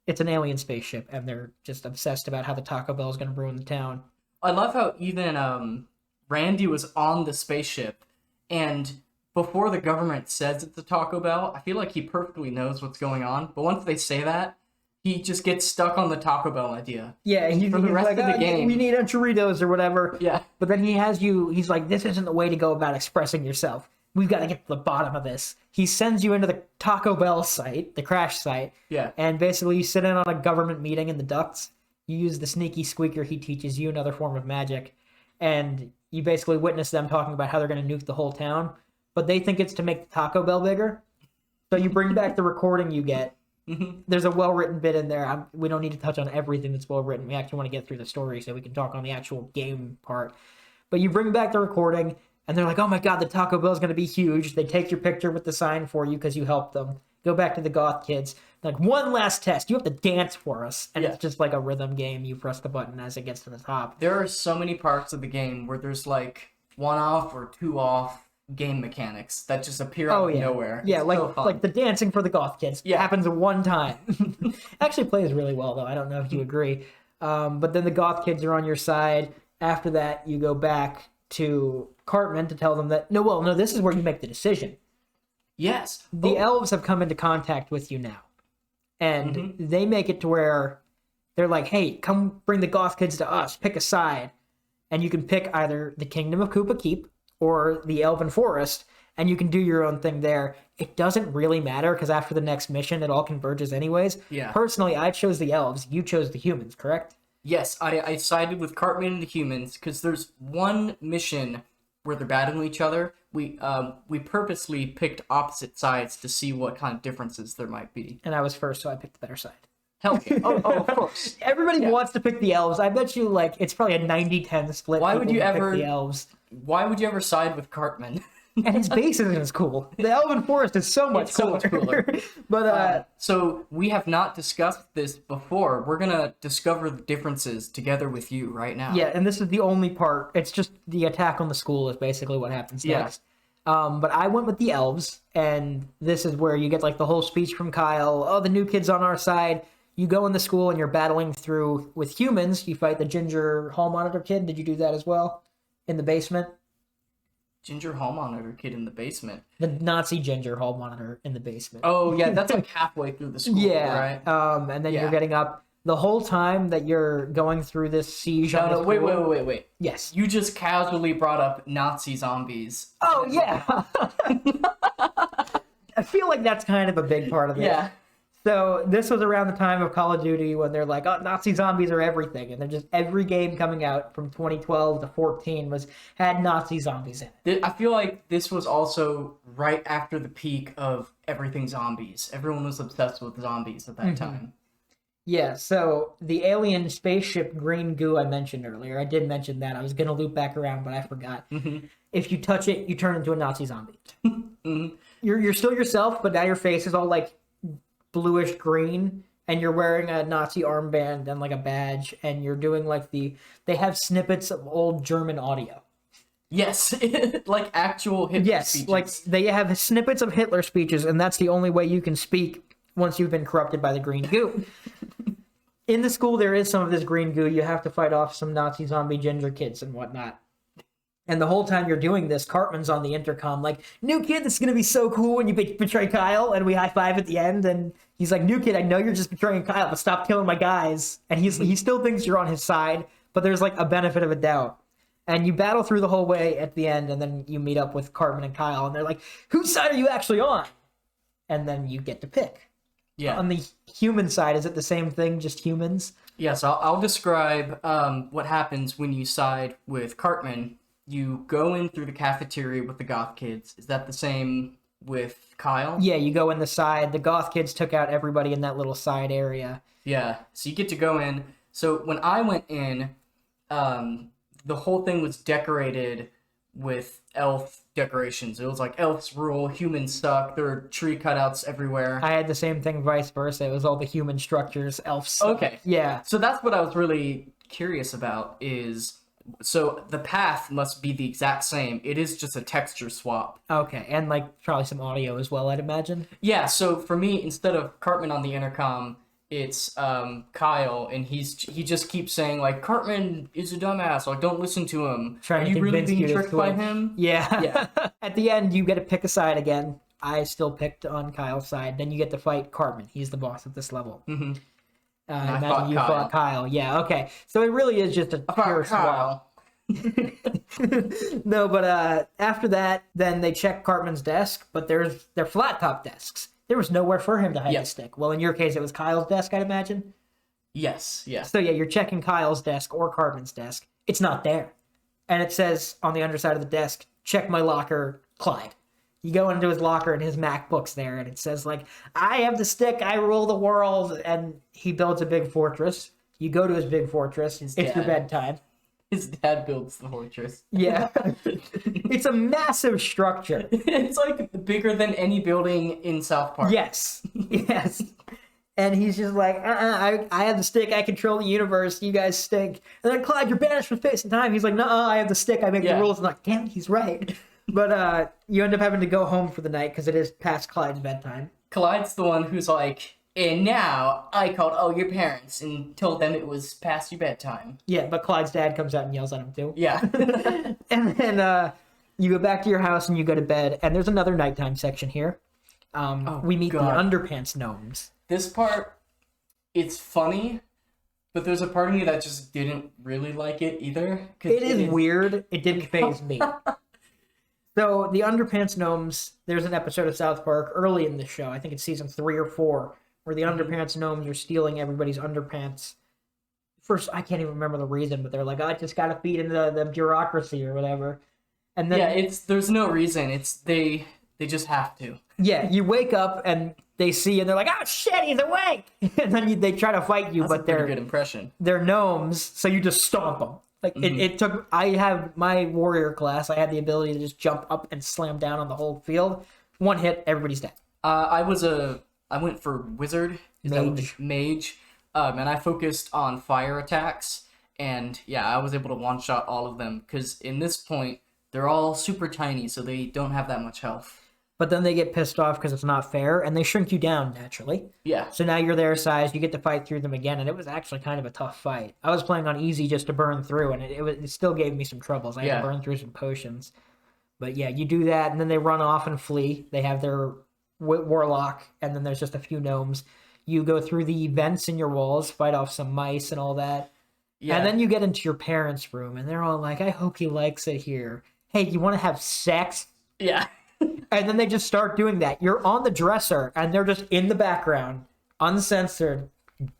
It's an alien spaceship, and they're just obsessed about how the Taco Bell is going to ruin the town. I love how even Randy was on the spaceship, and before the government says it's a Taco Bell, I feel like he perfectly knows what's going on. But once they say that, he just gets stuck on the Taco Bell idea. Yeah, he's for the rest like, of the game. We need Churritos or whatever. Yeah. But then he's like, this isn't the way to go about expressing yourself. We've got to get to the bottom of this. He sends you into the Taco Bell site, the crash site. Yeah. And basically you sit in on a government meeting in the ducts. You use the sneaky squeaker he teaches you, another form of magic. And you basically witness them talking about how they're going to nuke the whole town. But they think it's to make the Taco Bell bigger. So you bring back the recording you get. There's a well-written bit in there. We don't need to touch on everything that's well-written. We actually want to get through the story so we can talk on the actual game part. But you bring back the recording, and they're like, oh my god, the Taco Bell is going to be huge. They take your picture with the sign for you because you helped them. Go back to the goth kids. Like, one last test. You have to dance for us. And it's just like a rhythm game. You press the button as it gets to the top. There are so many parts of the game where there's like 1-off or 2-off game mechanics that just appear out of nowhere. Yeah, it's like the dancing for the goth kids. Yeah. Happens one time. Actually plays really well, though. I don't know if you agree. But then the goth kids are on your side. After that, you go back to Cartman to tell them that, no, this is where you make the decision. Yes. The elves have come into contact with you now. And they make it to where they're like, hey, come bring the goth kids to us. Pick a side. And you can pick either the Kingdom of Koopa Keep or the Elven Forest, and you can do your own thing there. It doesn't really matter, because after the next mission, it all converges anyways. Yeah. Personally, I chose the elves. You chose the humans, correct? Yes, I sided with Cartman and the humans, because there's one mission where they're battling each other. We purposely picked opposite sides to see what kind of differences there might be. And I was first, so I picked the better side. Hell yeah. Oh, of course. Everybody wants to pick the elves. I bet you, like, it's probably a 90-10 split. Why would you pick ever the elves? Why would you ever side with Cartman? And his base isn't as cool. The Elven Forest is so much cooler. So much cooler. But So we have not discussed this before. We're gonna discover the differences together with you right now. yeah, and this is the only part. It's just the attack on the school is basically what happens Yeah. next. But I went with the elves, and this is where you get like the whole speech from Kyle. Oh, the new kid's on our side. You go in the school and you're battling through with humans. You fight the ginger hall monitor kid. Did you do that as well? In the basement? Ginger hall monitor kid in the basement. The Nazi ginger hall monitor in the basement. Oh yeah, that's like halfway through the school, yeah. right? And then Yeah. you're getting up the whole time that you're going through this siege. on No, this wait, school- wait. Yes. You just casually brought up Nazi zombies. Oh yeah. I feel like that's kind of a big part of it. Yeah. So this was around the time of Call of Duty when they're like, oh, Nazi zombies are everything, and they're just every game coming out from 2012 to 14 had Nazi zombies in it. I feel like this was also right after the peak of everything zombies. Everyone was obsessed with zombies at that time. Yeah. So the alien spaceship green goo I mentioned earlier, I did mention that. I was gonna loop back around, but I forgot. If you touch it, you turn into a Nazi zombie. You're still yourself, but now your face is all like bluish green, and you're wearing a Nazi armband and like a badge, and you're doing like they have snippets of old German audio. Yes, like actual Hitler speeches. Like they have snippets of Hitler speeches, and that's the only way you can speak once you've been corrupted by the green goo. In the school, there is some of this green goo. You have to fight off some Nazi zombie ginger kids and whatnot. And the whole time you're doing this, Cartman's on the intercom like, new kid, this is going to be so cool when you betray Kyle, and we high-five at the end, and he's like, new kid, I know you're just betraying Kyle, but stop killing my guys. And he still thinks you're on his side, but there's like a benefit of a doubt. And you battle through the whole way at the end, and then you meet up with Cartman and Kyle, and they're like, whose side are you actually on? And then you get to pick. Yeah. On the human side, is it the same thing, just humans? Yes, I'll describe what happens when you side with Cartman. You go in through the cafeteria with the goth kids. Is that the same with Kyle? Yeah, you go in the side. The goth kids took out everybody in that little side area. Yeah, so you get to go in. So when I went in, the whole thing was decorated with elf decorations. It was like elves rule, humans suck. There were tree cutouts everywhere. I had the same thing vice versa. It was all the human structures, elves. Okay. Yeah. So that's what I was really curious about is... So the path must be the exact same. It is just a texture swap. Okay, and like probably some audio as well, I'd imagine. Yeah, so for me, instead of Cartman on the intercom, it's Kyle, and he just keeps saying like, Cartman is a dumbass, like don't listen to him. Trying Are to you really convince being you to tricked by switch. him? Yeah. Yeah. At the end, you get to pick a side again. I still picked on Kyle's side. Then you get to fight Cartman. He's the boss at this level. Mm-hmm. I imagine fought you Kyle. fought Kyle. Yeah, okay. So it really is just a pure swap. No, but after that, then they check Cartman's desk, but they're flat top desks. There was nowhere for him to hide his stick. Well, in your case, it was Kyle's desk, I'd imagine. Yes, yes. So yeah, you're checking Kyle's desk or Cartman's desk. It's not there. And it says on the underside of the desk, check my locker, Clyde. You go into his locker and his MacBook's there, and it says like, I have the stick, I rule the world, and he builds a big fortress. You go to his big fortress, it's your bedtime. His dad builds the fortress. Yeah. It's a massive structure. It's like bigger than any building in South Park. Yes. Yes. And he's just like, I have the stick, I control the universe, you guys stink. And then, Clyde, you're banished from space and time. He's like, nuh-uh, I have the stick, I make the rules. I'm like, damn, he's right. But you end up having to go home for the night because it is past Clyde's bedtime. Clyde's the one who's like, and now I called all your parents and told them it was past your bedtime. Yeah, but Clyde's dad comes out and yells at him too. Yeah. And then you go back to your house and you go to bed, and there's another nighttime section here. We meet the underpants gnomes. This part, it's funny, but there's a part of me that just didn't really like it either. It is weird. It didn't faze me. So the underpants gnomes, there's an episode of South Park early in the show, I think it's season 3 or 4, where the underpants gnomes are stealing everybody's underpants. First, I can't even remember the reason, but they're like, I just gotta feed into the bureaucracy or whatever. And then there's no reason. They just have to. Yeah, you wake up and they see you and they're like, oh shit, he's awake! And then they try to fight you, That's but a pretty good impression. they're gnomes, so you just stomp them. Like it took. I have my warrior class. I had the ability to just jump up and slam down on the whole field. One hit, everybody's dead. I went for wizard. Mage. And I focused on fire attacks. And yeah, I was able to one shot all of them because in this point they're all super tiny, so they don't have that much health. But then they get pissed off because it's not fair, and they shrink you down naturally. Yeah. So now you're their size. You get to fight through them again, and it was actually kind of a tough fight. I was playing on easy just to burn through, and it still gave me some troubles. I had to burn through some potions. But yeah, you do that, and then they run off and flee. They have their warlock, and then there's just a few gnomes. You go through the vents in your walls, fight off some mice and all that. Yeah. And then you get into your parents' room, and they're all like, I hope he likes it here. Hey, you want to have sex? Yeah. And then they just start doing that. You're on the dresser, and they're just in the background, uncensored,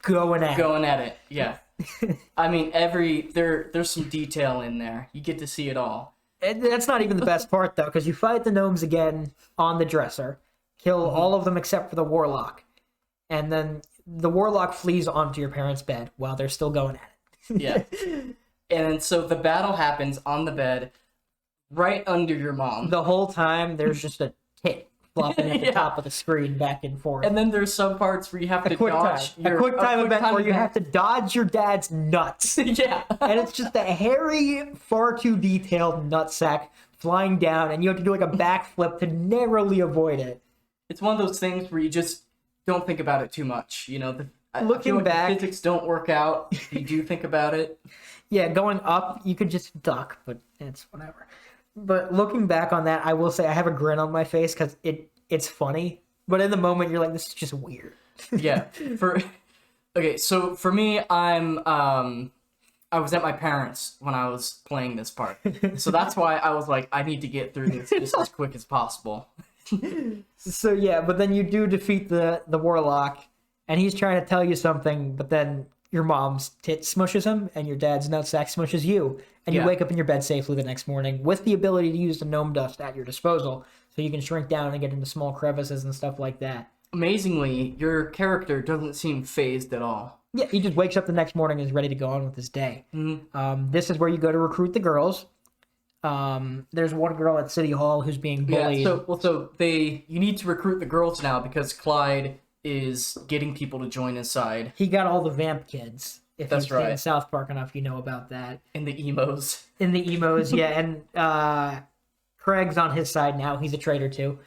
going at it. Yeah. I mean, there's some detail in there. You get to see it all. And that's not even the best part, though, because you fight the gnomes again on the dresser, kill all of them except for the warlock, and then the warlock flees onto your parents' bed while they're still going at it. Yeah. And so the battle happens on the bed, right under your mom. The whole time, there's just a tit flopping at the top of the screen back and forth. And then there's some parts where you have to dodge. A quick time event where you have to dodge your dad's nuts. Yeah. And it's just a hairy, far too detailed nutsack flying down, and you have to do like a backflip to narrowly avoid it. It's one of those things where you just don't think about it too much. You know, looking back, the physics don't work out if you do think about it. Yeah, going up, you could just duck, but it's whatever. But looking back on that, I will say I have a grin on my face because it's funny. But in the moment, you're like, this is just weird. Yeah. Okay, so for me, I was at my parents' when I was playing this part. So that's why I was like, I need to get through this just as quick as possible. So yeah, but then you do defeat the warlock, and he's trying to tell you something, but then your mom's tit smushes him, and your dad's nutsack smushes you, and you wake up in your bed safely the next morning with the ability to use the gnome dust at your disposal, so you can shrink down and get into small crevices and stuff like that. Amazingly, your character doesn't seem phased at all. Yeah, he just wakes up the next morning and is ready to go on with his day. Mm-hmm. This is where you go to recruit the girls. There's one girl at City Hall who's being bullied. Yeah, you need to recruit the girls now because Clyde is getting people to join his side. He got all the vamp kids. If That's you've right. seen South Park enough, you know about that. In the emos. Yeah, and Craig's on his side now. He's a traitor too.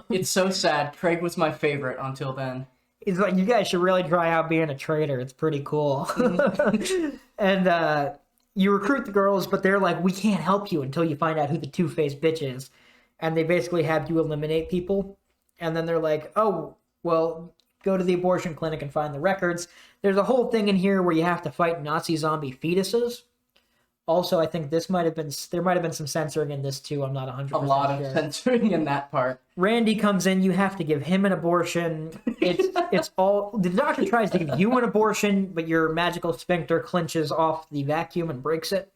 It's so sad. Craig was my favorite until then. He's like, you guys should really try out being a traitor. It's pretty cool. And you recruit the girls, but they're like, we can't help you until you find out who the two-faced bitch is. And they basically have you eliminate people. And then they're like, oh, well, go to the abortion clinic and find the records. There's a whole thing in here where you have to fight Nazi zombie fetuses. Also, I think there might have been some censoring in this too. I'm not 100% sure. A lot of censoring in that part. Randy comes in. You have to give him an abortion. It's all the doctor tries to give you an abortion, but your magical sphincter clinches off the vacuum and breaks it.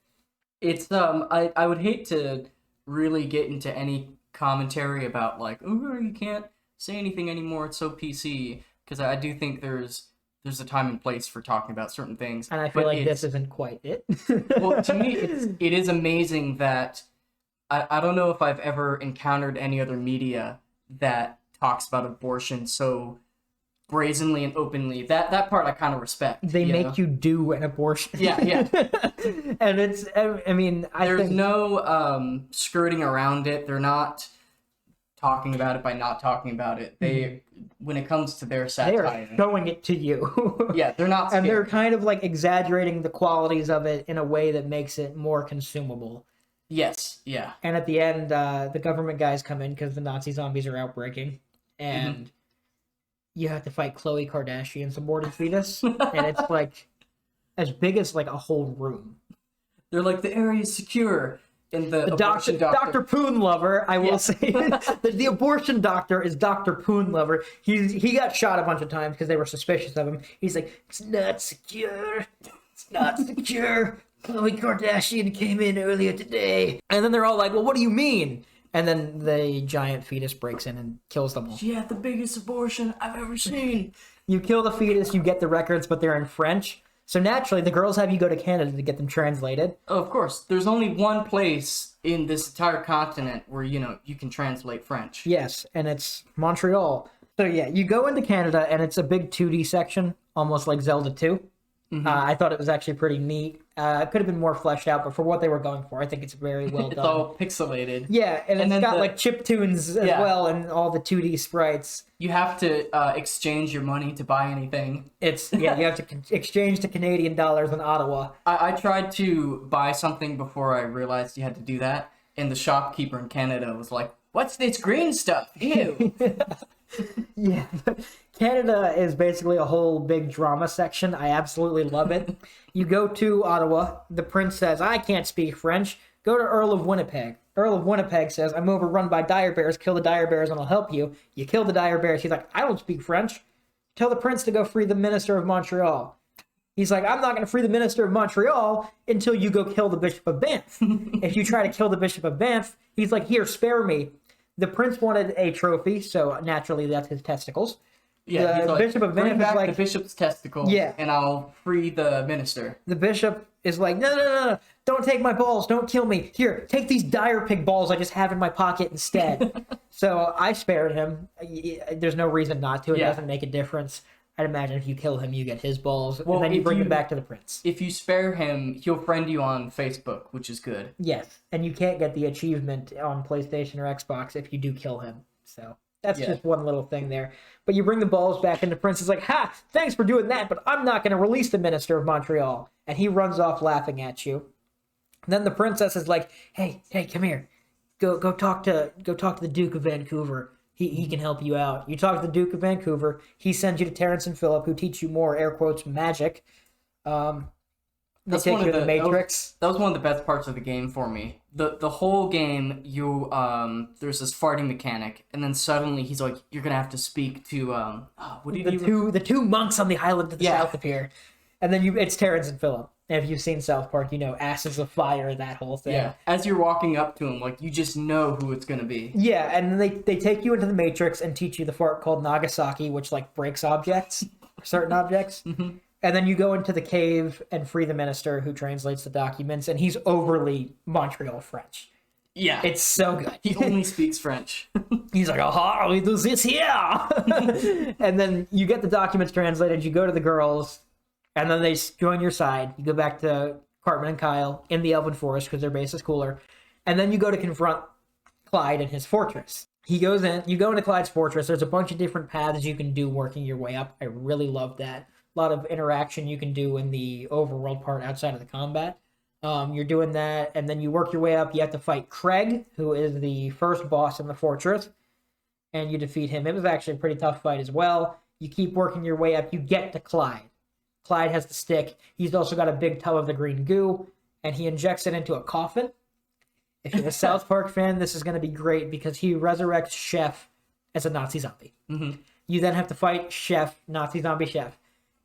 It's I would hate to really get into any commentary about like, oh, you can't say anything anymore. It's so PC, because I do think there's a time and place for talking about certain things. And I feel like this isn't quite it. Well, to me, it is amazing that I don't know if I've ever encountered any other media that talks about abortion so brazenly and openly. That part I kind of respect. They make you do an abortion. Yeah. And it's, I mean, there's no skirting around it. They're not talking about it by not talking about it. They, when it comes to their satire, they're showing it to you. Yeah, they're not scared. And they're kind of like exaggerating the qualities of it in a way that makes it more consumable. Yes, yeah. And at the end, the government guys come in because the Nazi zombies are outbreaking, and you have to fight Khloe Kardashian's aborted fetus, and it's like as big as like a whole room. They're like, the area is secure. And the Dr. Poon Lover, I will say, the abortion doctor is Dr. Poon Lover. He got shot a bunch of times because they were suspicious of him. He's like, it's not secure. It's not secure. Khloe Kardashian came in earlier today. And then they're all like, well, what do you mean? And then the giant fetus breaks in and kills them all. She had the biggest abortion I've ever seen. You kill the fetus, you get the records, but they're in French. So naturally, the girls have you go to Canada to get them translated. Oh, of course. There's only one place in this entire continent where, you can translate French. Yes, and it's Montreal. So yeah, you go into Canada, and it's a big 2D section, almost like Zelda 2. I thought it was actually pretty neat. It could have been more fleshed out, but for what they were going for, I think it's very well done. It's all pixelated. Yeah, and it's got like chip tunes as well, and all the 2D sprites. You have to exchange your money to buy anything. You have to exchange to Canadian dollars in Ottawa. I tried to buy something before I realized you had to do that, and the shopkeeper in Canada was like, "What's this green stuff? Ew." Yeah, Canada is basically a whole big drama section. I absolutely love it. You go to Ottawa, the prince says, I can't speak French. Go to Earl of Winnipeg. Earl of Winnipeg says, I'm overrun by dire bears. Kill the dire bears and I'll help you. You kill the dire bears. He's like, I don't speak French. Tell the prince to go free the minister of Montreal. He's like, I'm not going to free the minister of Montreal until you go kill the Bishop of Banff. If you try to kill the Bishop of Banff, he's like, here, spare me. The prince wanted a trophy, so naturally that's his testicles. Yeah, the he's like, Bishop of bring Banff back is like, the bishop's testicle, and I'll free the minister. The bishop is like, no, don't take my balls, don't kill me. Here, take these dire pig balls I just have in my pocket instead. So I spared him. There's no reason not to. It doesn't make a difference. I'd imagine if you kill him, you get his balls, and then you bring them back to the prince. If you spare him, he'll friend you on Facebook, which is good. Yes, and you can't get the achievement on PlayStation or Xbox if you do kill him. So that's just one little thing there. But you bring the balls back, and the prince is like, ha, thanks for doing that, but I'm not going to release the minister of Montreal. And he runs off laughing at you. And then the princess is like, hey, come here. Go talk to the Duke of Vancouver. He can help you out. You talk to the Duke of Vancouver. He sends you to Terrence and Phillip, who teach you more, air quotes, magic. They take you to the Matrix. That was one of the best parts of the game for me. The whole game, there's this farting mechanic, and then suddenly he's like, you're gonna have to speak to the two monks on the island to the south appear, and then it's Terrence and Phillip. And if you've seen South Park, you know asses of fire, that whole thing. Yeah, as you're walking up to him, like you just know who it's gonna be. Yeah, and then they take you into the Matrix and teach you the fart called Nagasaki, which like breaks objects, certain objects. Mm-hmm. And then you go into the cave and free the minister who translates the documents, and he's overly Montreal French. Yeah. It's so good. He only speaks French. He's like, aha, we do this here. And then you get the documents translated, you go to the girls, and then they join your side. You go back to Cartman and Kyle in the Elven Forest because their base is cooler. And then you go to confront Clyde in his fortress. You go into Clyde's fortress. There's a bunch of different paths you can do working your way up. I really love that. A lot of interaction you can do in the overworld part outside of the combat. You're doing that, and then you work your way up. You have to fight Craig, who is the first boss in the fortress, and you defeat him. It was actually a pretty tough fight as well. You keep working your way up. You get to Clyde. Clyde has the stick. He's also got a big tub of the green goo, and he injects it into a coffin. If you're a South Park fan, this is going to be great because he resurrects Chef as a Nazi zombie. Mm-hmm. You then have to fight Chef, Nazi zombie Chef.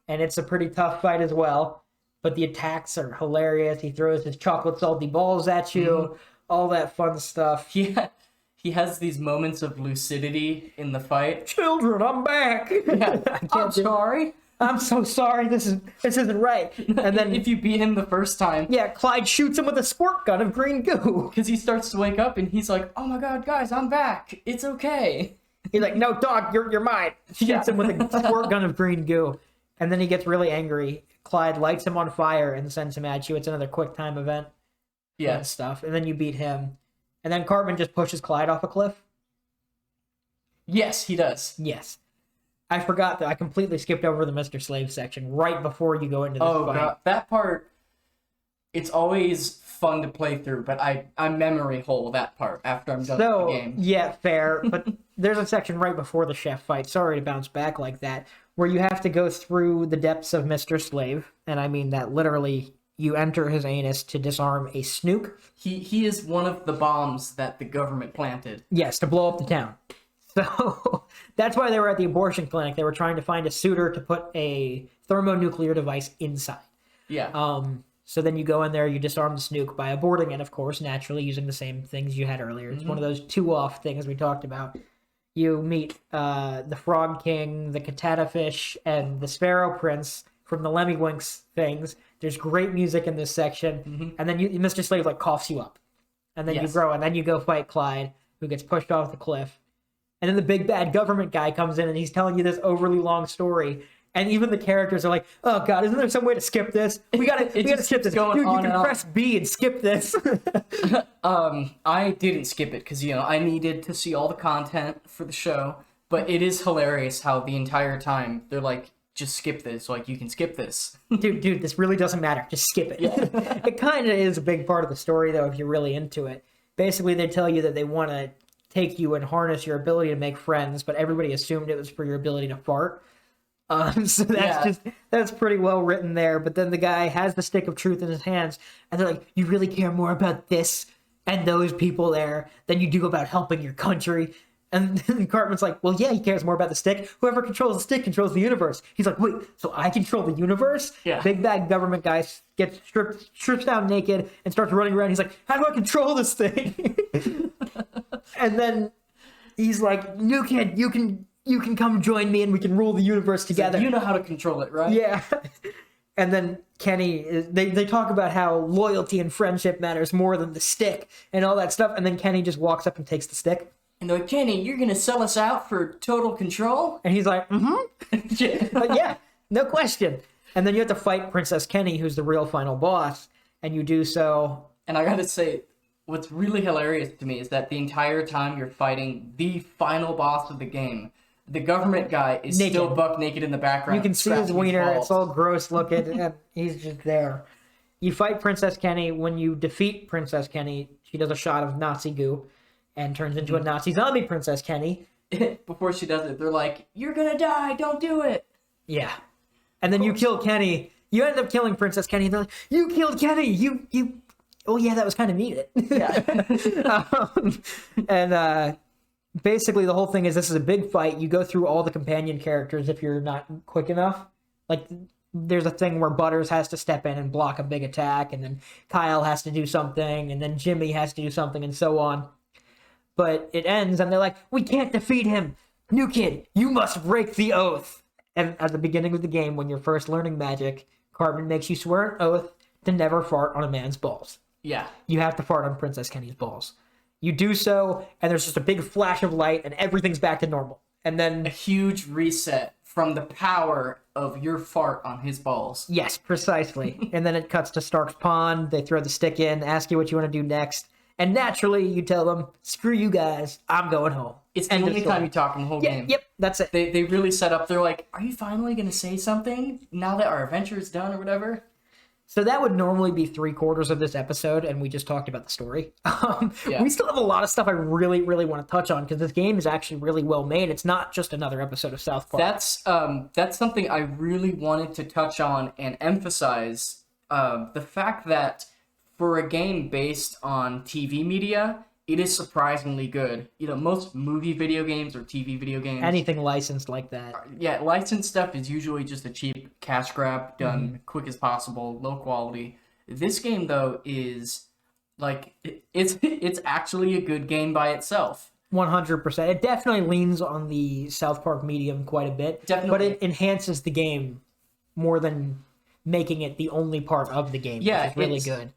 And it's a pretty tough fight as well. But the attacks are hilarious. He throws his chocolate salty balls at you. All that fun stuff. Yeah. He has these moments of lucidity in the fight. Children, I'm back. Yeah. I'm sorry. I'm so sorry. This isn't right. And then if you beat him the first time. Yeah, Clyde shoots him with a squirt gun of green goo. Because he starts to wake up and he's like, oh my god, guys, I'm back. It's okay. He's like, no, dog, you're mine. Shoots him with a squirt gun of green goo. And then he gets really angry. Clyde lights him on fire and sends him at you. It's another quick time event. Yeah. And stuff. And then you beat him. And then Cartman just pushes Clyde off a cliff. Yes, he does. Yes. I forgot that I completely skipped over the Mr. Slave section right before you go into this fight. God. That part, it's always fun to play through, but I memory hole that part after I'm done with the game. Yeah, fair. But there's a section right before the chef fight. Sorry to bounce back like that. Where you have to go through the depths of Mr. Slave, and I mean that literally, you enter his anus to disarm a snook. He is one of the bombs that the government planted. Yes, to blow up the town. So, that's why they were at the abortion clinic. They were trying to find a suitor to put a thermonuclear device inside. Yeah. So then you go in there, you disarm the snook by aborting it, of course, naturally, using the same things you had earlier. It's one of those two-off things we talked about. You meet the Frog King, the Katana Fish, and the Sparrow Prince, from the Lemmy-Winks things. There's great music in this section. And then Mr. Slave, like, coughs you up. And then you grow, and then you go fight Clyde, who gets pushed off the cliff. And then the big bad government guy comes in, and he's telling you this overly long story. And even the characters are like, "Oh God, isn't there some way to skip this? We gotta skip this. Dude, you can press B and skip this." I didn't skip it because I needed to see all the content for the show. But it is hilarious how the entire time they're like, "Just skip this. Like you can skip this." dude, this really doesn't matter. Just skip it. Yeah. It kind of is a big part of the story, though, if you're really into it. Basically, they tell you that they want to take you and harness your ability to make friends, but everybody assumed it was for your ability to fart. So that's pretty well written there. But then the guy has the stick of truth in his hands, and they're like, "You really care more about this and those people there than you do about helping your country." And then Cartman's like, "Well, yeah, he cares more about the stick. Whoever controls the stick controls the universe." He's like, "Wait, so I control the universe?" Yeah. Big bad government guy gets strips down naked and starts running around. He's like, "How do I control this thing?" And then he's like, "New kid, you can come join me and we can rule the universe together." So you know how to control it, right? Yeah. And then Kenny, they talk about how loyalty and friendship matters more than the stick and all that stuff. And then Kenny just walks up and takes the stick. And they're like, "Kenny, you're going to sell us out for total control?" And he's like, yeah, no question. And then you have to fight Princess Kenny, who's the real final boss. And you do so. And I got to say, what's really hilarious to me is that the entire time you're fighting the final boss of the game, the government guy is still buck naked in the background. You can see his wiener. It's all gross looking, and he's just there. You fight Princess Kenny. When you defeat Princess Kenny, she does a shot of Nazi goo and turns into a Nazi zombie Princess Kenny. Before she does it, they're like, "You're gonna die, don't do it." Yeah. And then you kill Kenny. You end up killing Princess Kenny. They're like, "You killed Kenny! You... Oh, yeah, that was kind of needed." Yeah. Basically, the whole thing is this is a big fight. You go through all the companion characters if you're not quick enough. Like, there's a thing where Butters has to step in and block a big attack, and then Kyle has to do something, and then Jimmy has to do something, and so on. But it ends, and they're like, "We can't defeat him. New kid, you must break the oath." And at the beginning of the game, when you're first learning magic, Cartman makes you swear an oath to never fart on a man's balls. Yeah. You have to fart on Princess Kenny's balls. You do so, and there's just a big flash of light, and everything's back to normal. And then... a huge reset from the power of your fart on his balls. Yes, precisely. And then it cuts to Stark's Pond. They throw the stick in, ask you what you want to do next. And naturally, you tell them, "Screw you guys, I'm going home." It's the only time you talk in the whole game. Yep, that's it. They really set up, they're like, "Are you finally going to say something now that our adventure is done," or whatever? So that would normally be 3/4 of this episode, and we just talked about the story. We still have a lot of stuff I really, really want to touch on, because this game is actually really well made. It's not just another episode of South Park. That's something I really wanted to touch on and emphasize. The fact that for a game based on TV media, it is surprisingly good. Most movie video games or TV video games... anything licensed like that. Yeah, licensed stuff is usually just a cheap cash grab, done quick as possible, low quality. This game, though, is, like, it's actually a good game by itself. 100%. It definitely leans on the South Park medium quite a bit. Definitely. But it enhances the game more than making it the only part of the game, yeah, which is really good.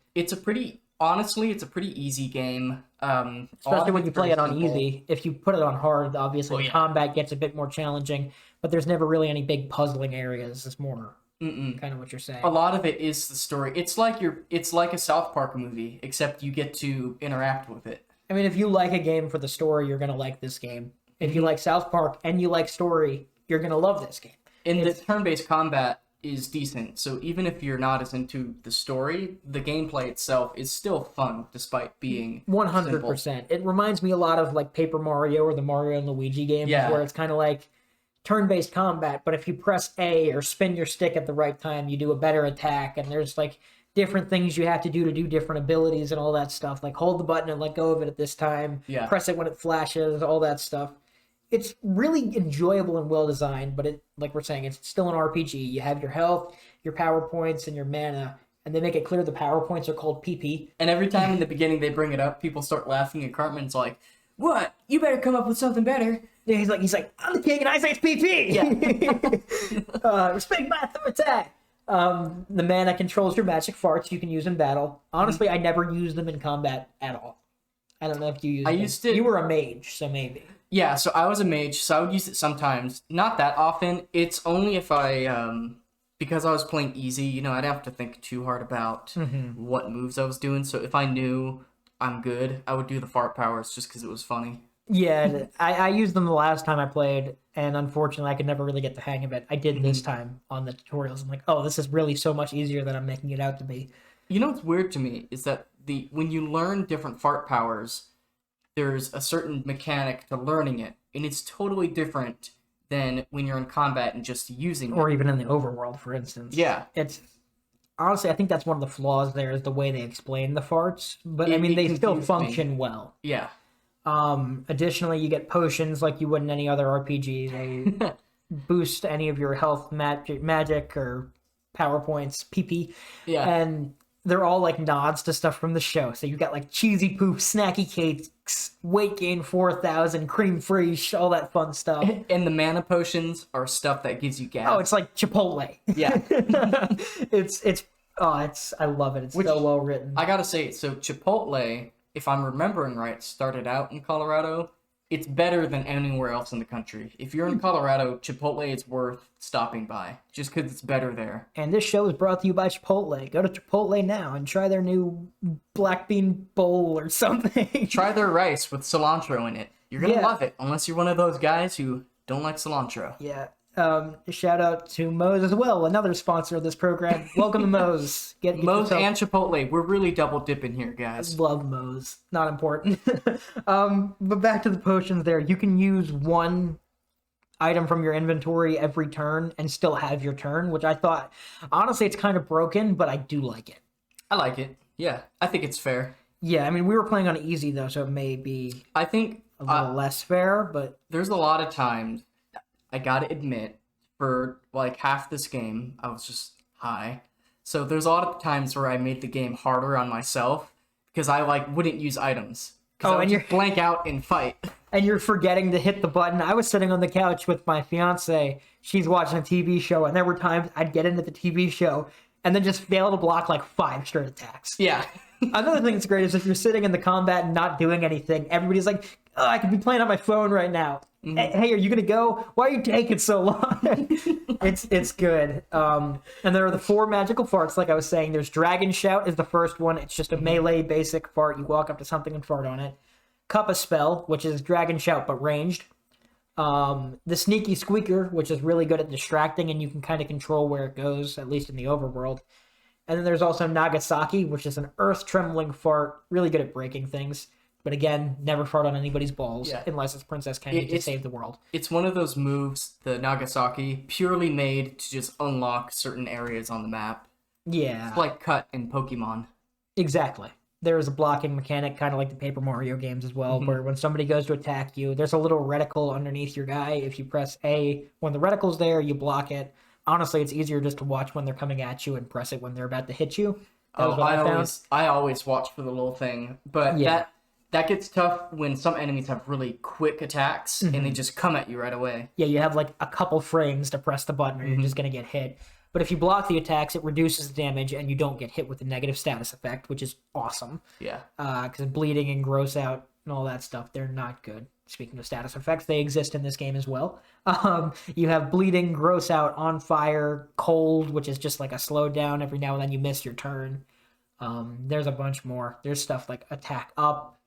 Honestly, it's a pretty easy game. Especially when you play it on easy. If you put it on hard, obviously the combat gets a bit more challenging, but there's never really any big puzzling areas. It's more kind of what you're saying. A lot of it is the story. It's like a South Park movie, except you get to interact with it. I mean, if you like a game for the story, you're going to like this game. If you like South Park and you like story, you're going to love this game. The turn-based combat is decent, so even if you're not as into the story, the gameplay itself is still fun despite being 100%. simple. It reminds me a lot of like Paper Mario or the Mario and Luigi games, where it's kind of like turn-based combat, but if you press A or spin your stick at the right time, you do a better attack, and there's like different things you have to do different abilities and all that stuff, like hold the button and let go of it at this time, press it when it flashes, all that stuff. It's really enjoyable and well designed, but it, like we're saying, it's still an RPG. You have your health, your power points, and your mana, and they make it clear the power points are called PP. And every time in the beginning they bring it up, people start laughing, and Cartman's like, "What? You better come up with something better." Yeah, he's like, "I'm the king, and I say it's PP." Yeah. Respect my authority. The mana controls your magic farts you can use in battle. Honestly, I never used them in combat at all. I don't know if you used them. used it. You were a mage, so maybe. Yeah, so I was a mage, so I would use it sometimes. Not that often. It's only if because I was playing easy, you know, I didn't have to think too hard about what moves I was doing. So if I knew I'm good, I would do the fart powers just because it was funny. Yeah, I used them the last time I played, and unfortunately, I could never really get the hang of it. I did this time on the tutorials. I'm like, oh, this is really so much easier than I'm making it out to be. You know what's weird to me is that when you learn different fart powers, there's a certain mechanic to learning it, and it's totally different than when you're in combat and just using it. Or even in the overworld, for instance. Yeah. It's honestly, I think that's one of the flaws there is the way they explain the farts. But I mean, they still function well. Yeah. Additionally, you get potions like you would in any other RPG. They boost any of your health, magic, or power points, PP. Yeah. And they're all like nods to stuff from the show. So you've got like cheesy poop, snacky cakes, weight gain 4,000, cream fraiche, all that fun stuff. And the mana potions are stuff that gives you gas. Oh, it's like Chipotle. Yeah. I love it. It's so well written. I gotta say, so Chipotle, if I'm remembering right, started out in Colorado. It's better than anywhere else in the country. If you're in Colorado, Chipotle is worth stopping by, just because it's better there. And this show is brought to you by Chipotle. Go to Chipotle now and try their new black bean bowl or something. Try their rice with cilantro in it. You're gonna love it, unless you're one of those guys who don't like cilantro. Yeah. Shout out to Moe's as well, another sponsor of this program. Welcome to Moe's. Get Moe's and Chipotle. We're really double dipping here, guys. Love Moe's. Not important. But back to the potions there. You can use one item from your inventory every turn and still have your turn, which I thought, honestly, it's kind of broken, but I do like it. I like it. Yeah, I think it's fair. Yeah, I mean, we were playing on easy, though, so it may be I think a little less fair, but... There's a lot of times, I gotta admit, for like half this game, I was just high. So there's a lot of times where I made the game harder on myself because I wouldn't use items. And you blank out and fight. And you're forgetting to hit the button. I was sitting on the couch with my fiance. She's watching a TV show, and there were times I'd get into the TV show and then just fail to block like 5 straight attacks. Yeah. Another thing that's great is if you're sitting in the combat and not doing anything, everybody's like, oh, I could be playing on my phone right now. Hey, are you gonna go? Why are you taking so long? It's good. And there are the 4 magical farts, like I was saying. There's Dragon Shout is the first one. It's just a melee basic fart. You walk up to something and fart on it. Kappa Spell, which is Dragon Shout but ranged. The Sneaky Squeaker, which is really good at distracting, and you can kind of control where it goes, at least in the overworld. And then there's also Nagasaki, which is an earth-trembling fart, really good at breaking things. But again, never fart on anybody's balls, unless it's Princess Kenny to save the world. It's one of those moves, the Nagasaki, purely made to just unlock certain areas on the map. Yeah. It's like Cut in Pokemon. Exactly. There is a blocking mechanic, kind of like the Paper Mario games as well, where when somebody goes to attack you, there's a little reticle underneath your guy. If you press A, when the reticle's there, you block it. Honestly, it's easier just to watch when they're coming at you and press it when they're about to hit you. I always watch for the little thing, but that gets tough when some enemies have really quick attacks and they just come at you right away. Yeah, you have like a couple frames to press the button or you're just going to get hit. But if you block the attacks, it reduces the damage and you don't get hit with the negative status effect, which is awesome. Yeah. Because bleeding and gross out and all that stuff, they're not good. Speaking of status effects, they exist in this game as well. You have bleeding, gross out, on fire, cold, which is just like a slowdown. Every now and then you miss your turn. There's a bunch more. There's stuff like attack up,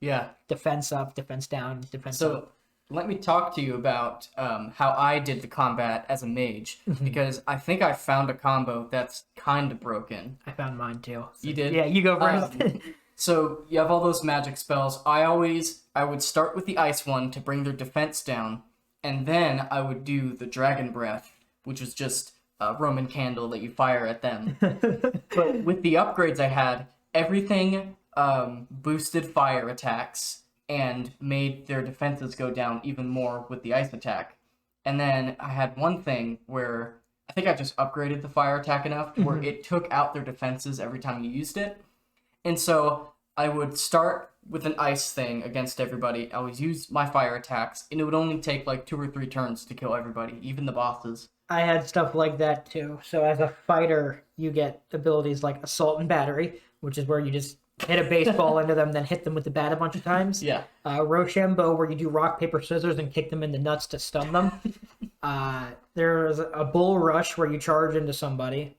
defense down, defense up. So let me talk to you about how I did the combat as a mage, because I think I found a combo that's kind of broken. I found mine too. So, you did? Yeah, you go first. So you have all those magic spells. I would start with the ice one to bring their defense down, and then I would do the dragon breath, which was just a Roman candle that you fire at them. But with the upgrades I had, everything boosted fire attacks and made their defenses go down even more with the ice attack. And then I had one thing where I think I just upgraded the fire attack enough where it took out their defenses every time you used it. And so I would start with an ice thing against everybody. I would use my fire attacks, and it would only take like 2 or 3 turns to kill everybody, even the bosses. I had stuff like that too. So as a fighter, you get abilities like assault and battery, which is where you just hit a baseball into them, then hit them with the bat a bunch of times. Yeah. Rochambeau, where you do rock paper scissors and kick them in the nuts to stun them. There's a bull rush where you charge into somebody.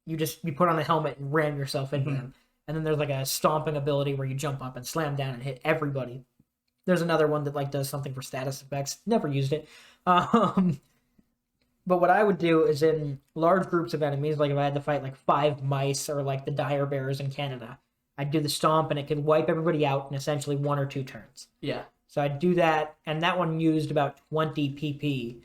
You put on a helmet and ram yourself into them. And then there's like a stomping ability where you jump up and slam down and hit everybody. There's another one that like does something for status effects. Never used it. But what I would do is in large groups of enemies, like if I had to fight like 5 mice or like the dire bears in Canada, I'd do the stomp and it could wipe everybody out in essentially 1 or 2 turns. Yeah. So I'd do that, and that one used about 20 PP.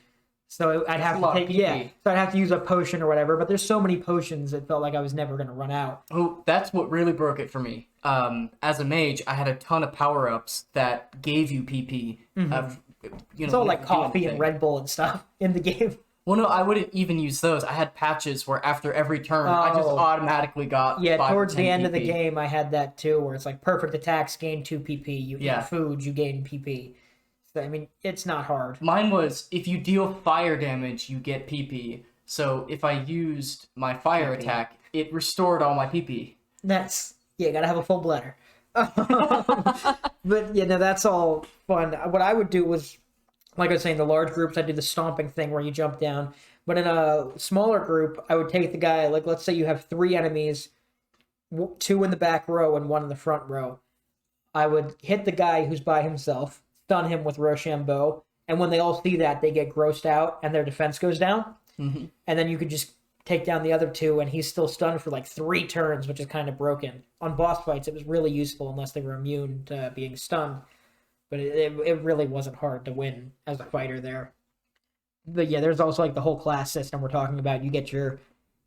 So I'd have a to lot of take PP. So I'd have to use a potion or whatever. But there's so many potions, it felt like I was never going to run out. Oh, that's what really broke it for me. As a mage, I had a ton of power-ups that gave you PP. It's all like coffee and Red Bull and stuff in the game. Well, no, I wouldn't even use those. I had patches where after every turn, I just automatically got 5 towards or 10 the end of the PP. game, I had that too, where it's like perfect attacks gain 2 PP. You eat food, you gain PP. So, I mean, it's not hard. Mine was, if you deal fire damage, you get PP. So if I used my fire attack, it restored all my PP. You gotta have a full bladder. But, yeah, no, that's all fun. What I would do was, like I was saying, the large groups, I do the stomping thing where you jump down. But in a smaller group, I would take the guy, like, let's say you have 3 enemies, 2 in the back row and 1 in the front row. I would hit the guy who's by himself, stun him with Rochambeau, and when they all see that, they get grossed out and their defense goes down. And then you could just take down the other 2, and he's still stunned for like 3 turns, which is kind of broken. On boss fights, it was really useful unless they were immune to being stunned. But it really wasn't hard to win as a fighter there. But yeah, there's also like the whole class system we're talking about. You get your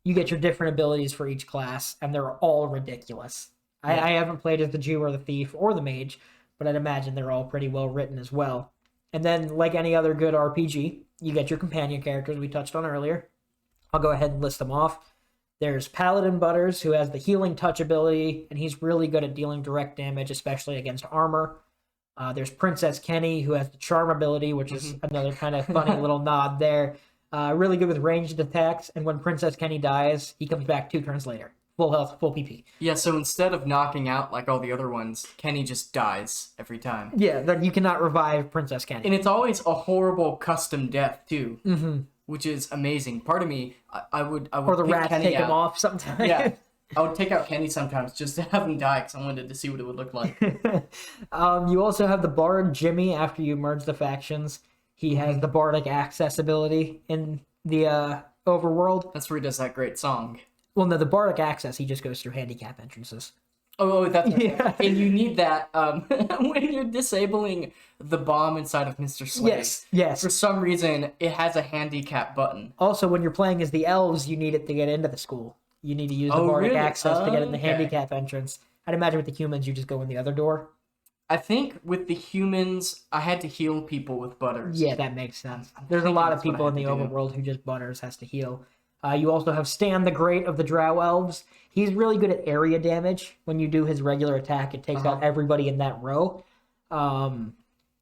different abilities for each class, and they're all ridiculous. Yeah. I haven't played as the Jew or the Thief or the Mage, but I'd imagine they're all pretty well written as well. And then, like any other good RPG, you get your companion characters we touched on earlier. I'll go ahead and list them off. There's Paladin Butters, who has the Healing Touch ability, and he's really good at dealing direct damage, especially against armor. There's Princess Kenny, who has the Charm ability, which is another kind of funny little nod there. Really good with ranged attacks, and when Princess Kenny dies, he comes back 2 turns later. Full health, full PP. Yeah, so instead of knocking out like all the other ones, Kenny just dies every time. Yeah, then you cannot revive Princess Kenny. And it's always a horrible custom death, too. Which is amazing. Part of me, I would or the pick rats Kenny take out. him off sometimes. Yeah, I would take out Kenny sometimes just to have him die because I wanted to see what it would look like. You also have the Bard Jimmy after you merge the factions. He has the Bardic Access ability in the overworld. That's where he does that great song. Well, no, the Bardic Access, he just goes through handicap entrances. Oh, that's right. Yeah. And you need that when you're disabling the bomb inside of Mr. Slade. Yes. For some reason, it has a handicap button. Also, when you're playing as the elves, you need it to get into the school. You need to use the Bardic Access to get in the handicap entrance. I'd imagine with the humans, you just go in the other door. I think with the humans, I had to heal people with Butters. Yeah, that makes sense. There's a lot of people in the overworld who just Butters has to heal. You also have Stan the Great of the Drow Elves. He's really good at area damage. When you do his regular attack, it takes out everybody in that row. And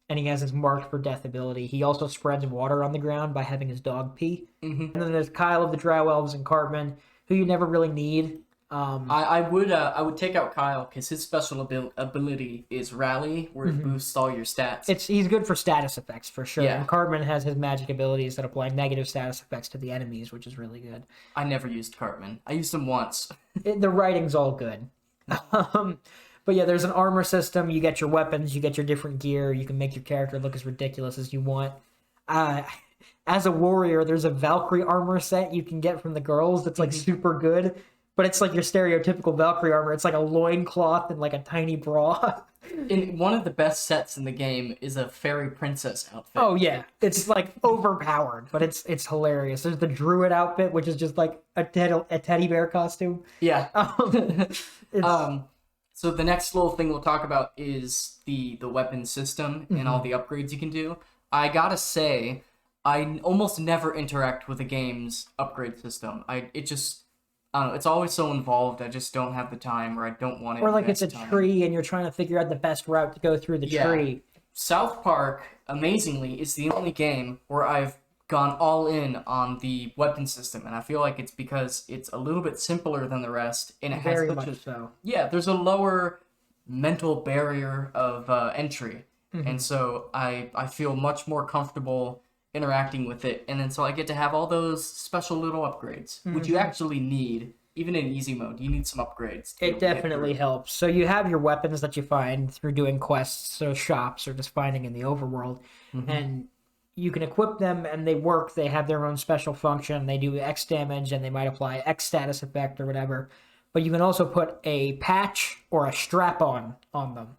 he has his Marked for Death ability. He also spreads water on the ground by having his dog pee. And then there's Kyle of the Drow Elves and Cartman, who you never really need. I would take out Kyle because his special ability is Rally, where it boosts all your stats. He's good for status effects for sure. Yeah. And Cartman has his magic abilities that apply negative status effects to the enemies, which is really good. I never used Cartman. I used him once. The writing's all good. But yeah, there's an armor system. You get your weapons, you get your different gear. You can make your character look as ridiculous as you want. As a warrior, there's a Valkyrie armor set you can get from the girls that's like super good. But it's like your stereotypical Valkyrie armor. It's like a loincloth and like a tiny bra. And one of the best sets in the game is a fairy princess outfit. Oh yeah, it's like overpowered, but it's hilarious. There's the druid outfit, which is just like a teddy bear costume. Yeah. So the next little thing we'll talk about is the weapon system and all the upgrades you can do. I gotta say, I almost never interact with a game's upgrade system. I don't know, it's always so involved, I just don't have the time, or I don't want to. Or like it's a tree and you're trying to figure out the best route to go through the tree. South Park, amazingly, is the only game where I've gone all in on the weapon system, and I feel like it's because it's a little bit simpler than the rest, and it has Very such much a so. yeah. There's a lower mental barrier of entry, and so I feel much more comfortable interacting with it, and then so I get to have all those special little upgrades, which you actually need. Even in easy mode, you need some upgrades. To be It able to get definitely through. helps. So you have your weapons that you find through doing quests or shops or just finding in the overworld, and you can equip them and they work. They have their own special function. They do X damage and they might apply X status effect or whatever. But you can also put a patch or a strap on them.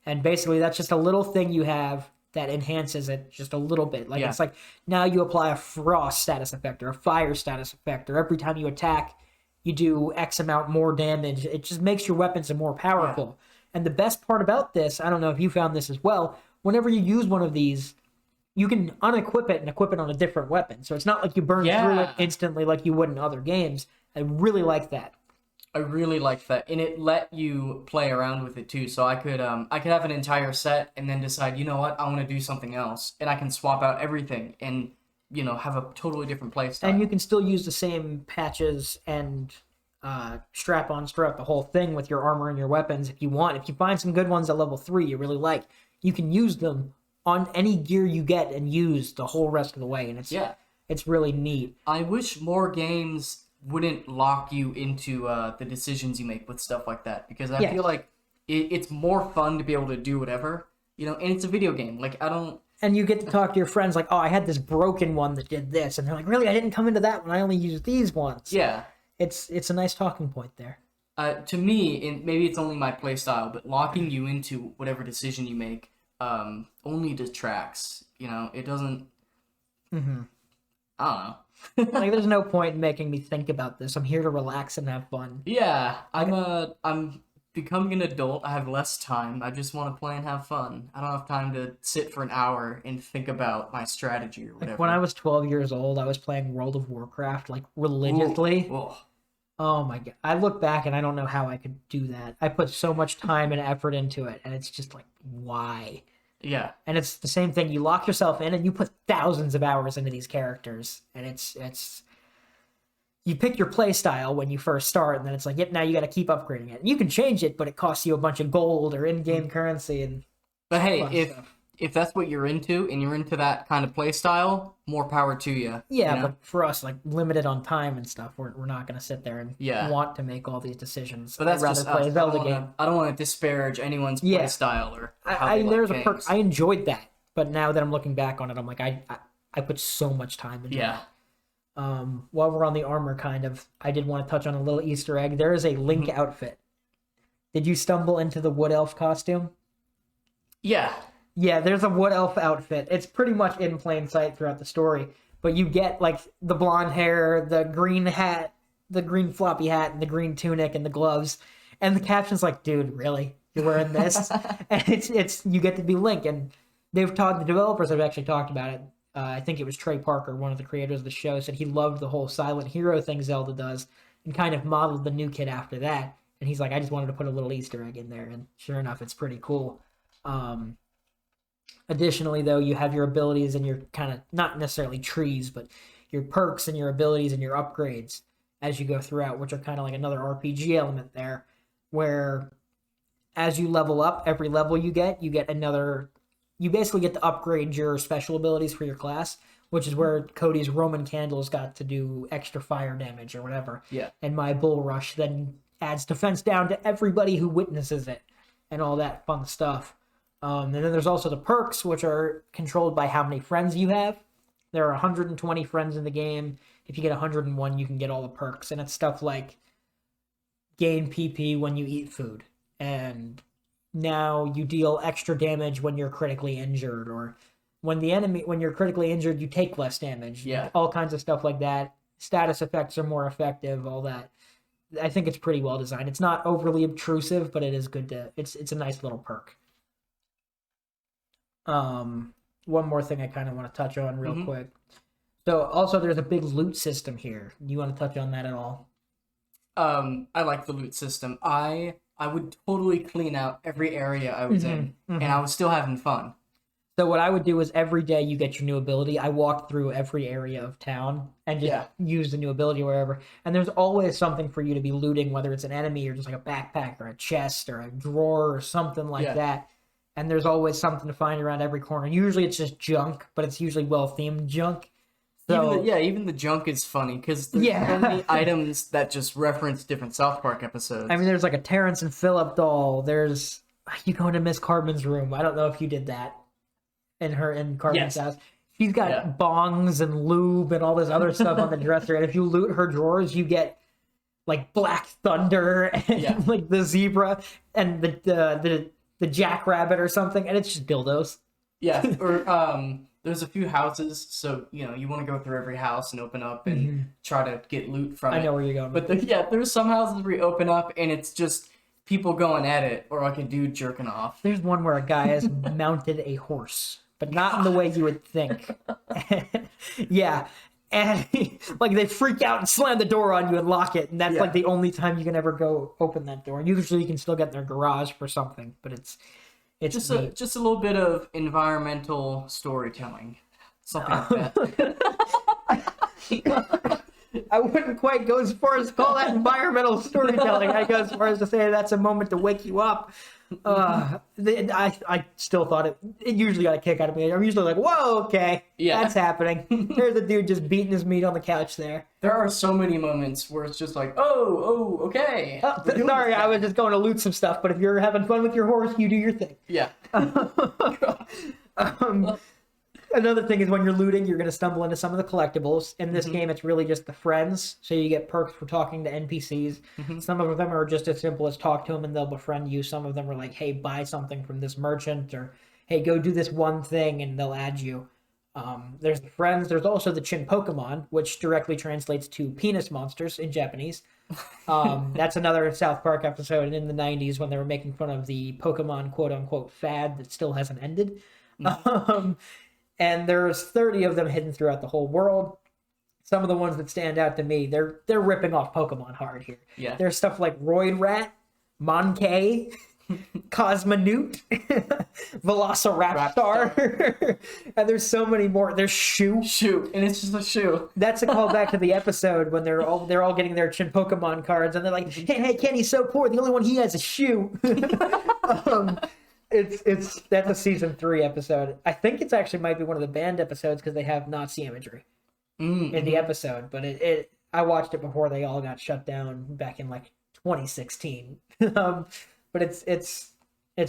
And basically that's just a little thing you have that enhances it just a little bit. Like Yeah. it's like now you apply a frost status effect or a fire status effect, or every time you attack you do X amount more damage. It just makes your weapons more powerful. And the best part about this, I don't know if you found this as well, whenever you use one of these, you can unequip it and equip it on a different weapon. So it's not like you burn through it Yeah. instantly like you would in other games. I really like that. I really like that, and it let you play around with it too. So I could have an entire set and then decide, you know what, I want to do something else, and I can swap out everything and have a totally different play style. And you can still use the same patches and strap-ons throughout the whole thing with your armor and your weapons if you want. If you find some good ones at level 3 you really like, you can use them on any gear you get and use the whole rest of the way. And it's really neat. I wish more games wouldn't lock you into the decisions you make with stuff like that, because I feel like it's more fun to be able to do whatever, and it's a video game. Like, I don't. And you get to talk to your friends like, oh, I had this broken one that did this. And they're like, really? I didn't come into that one. I only used these ones. Yeah. It's a nice talking point there. To me, and maybe it's only my play style, but locking you into whatever decision you make only detracts. It doesn't. I don't know. Like, there's no point in making me think about this. I'm here to relax and have fun. Yeah, I'm becoming an adult. I have less time. I just want to play and have fun. I don't have time to sit for an hour and think about my strategy or whatever. Like when I was 12 years old, I was playing World of Warcraft like religiously. Ooh. Oh my god. I look back and I don't know how I could do that. I put so much time and effort into it, and it's just like, why? Yeah. And it's the same thing. You lock yourself in and you put thousands of hours into these characters, and it's you pick your play style when you first start, and then it's like, yep, now you got to keep upgrading it. And you can change it, but it costs you a bunch of gold or in-game currency. And But hey, if that's what you're into and you're into that kind of play style, more power to you. yeah, but for us, like limited on time and stuff, we're not going to sit there and Yeah. want to make all these decisions. But that's I'd rather just play us. a Zelda game. I don't want to disparage anyone's play style or how they like there's games. a perk. I enjoyed that, but now that I'm looking back on it, I'm like, I put so much time into it. While we're on the armor, I did want to touch on a little Easter egg. There is a Link outfit. Did you stumble into the Wood Elf costume? Yeah. Yeah, there's a Wood Elf outfit. It's pretty much in plain sight throughout the story, but you get like the blonde hair, the green hat, the green floppy hat, and the green tunic and the gloves. And the caption's like, dude, really? You're wearing this? And it's you get to be Link. And the developers have actually talked about it. I think it was Trey Parker, one of the creators of the show, said he loved the whole silent hero thing Zelda does and kind of modeled the new kid after that. And he's like, I just wanted to put a little Easter egg in there. And sure enough, it's pretty cool. Additionally, though, you have your abilities and your kind of, not necessarily trees, but your perks and your abilities and your upgrades as you go throughout, which are kind of like another RPG element there, where as you level up, every level you get another. You basically get to upgrade your special abilities for your class, which is where Cody's Roman candles got to do extra fire damage or whatever. Yeah. And my bull rush then adds defense down to everybody who witnesses it and all that fun stuff. And then there's also the perks, which are controlled by how many friends you have. There are 120 friends in the game. If you get 101, you can get all the perks. And it's stuff like gain PP when you eat food. And now you deal extra damage when you're critically injured, or when you're critically injured, you take less damage. Yeah. All kinds of stuff like that. Status effects are more effective, all that. I think it's pretty well designed. It's not overly obtrusive, but it is good it's a nice little perk. One more thing I kind of want to touch on real quick. So also there's a big loot system here. Do you want to touch on that at all? I like the loot system. I would totally clean out every area I was in, and I was still having fun. So what I would do is every day you get your new ability. I walk through every area of town and just use the new ability wherever. And there's always something for you to be looting, whether it's an enemy or just like a backpack or a chest or a drawer or something like that. And there's always something to find around every corner. Usually it's just junk, but it's usually well-themed junk. So even the junk is funny because there's so many items that just reference different South Park episodes. I mean, there's like a Terrence and Phillip doll. There's you go into Miss Carbon's room. I don't know if you did that in Carbon's house. She's got bongs and lube and all this other stuff on the dresser. And if you loot her drawers, you get like Black Thunder and like the zebra and the jackrabbit or something. And it's just dildos. Yeah, or there's a few houses, so you want to go through every house and open up and try to get loot from it. I know where you're going. But there's some houses where you open up and it's just people going at it, or like a dude jerking off. There's one where a guy has mounted a horse, but not in the way you would think. And like they freak out and slam the door on you and lock it, and that's like the only time you can ever go open that door. And usually you can still get in their garage for something, but it's just a little bit of environmental storytelling, something like that. I wouldn't quite go as far as to call that environmental storytelling. I go as far as to say that's a moment to wake you up. I still thought it usually got a kick out of me. I'm usually like, whoa, okay, that's happening. There's a dude just beating his meat on the couch there. There are so many moments where it's just like, oh, okay. Sorry, I was just going to loot some stuff, but if you're having fun with your horse, you do your thing. Yeah. Another thing is when you're looting, you're going to stumble into some of the collectibles. In this game, it's really just the friends, so you get perks for talking to NPCs. Some of them are just as simple as talk to them and they'll befriend you. Some of them are like, hey, buy something from this merchant, or hey, go do this one thing, and they'll add you. There's the friends. There's also the Chin Pokemon, which directly translates to penis monsters in Japanese. That's another South Park episode in the 90s when they were making fun of the Pokemon quote-unquote fad that still hasn't ended. And there's 30 of them hidden throughout the whole world. Some of the ones that stand out to me, they're ripping off Pokemon hard here. Yeah. There's stuff like Roid Rat, Monkey, Cosmonute, Velociraptor, and there's so many more. There's Shoe, and it's just a shoe. That's a callback to the episode when they're all getting their Chin Pokemon cards, and they're like, "Hey, Kenny's so poor. The only one he has is Shoe." That's a season 3 episode. I think it's actually might be one of the banned episodes because they have Nazi imagery in the episode. But I watched it before they all got shut down back in like 2016. But it's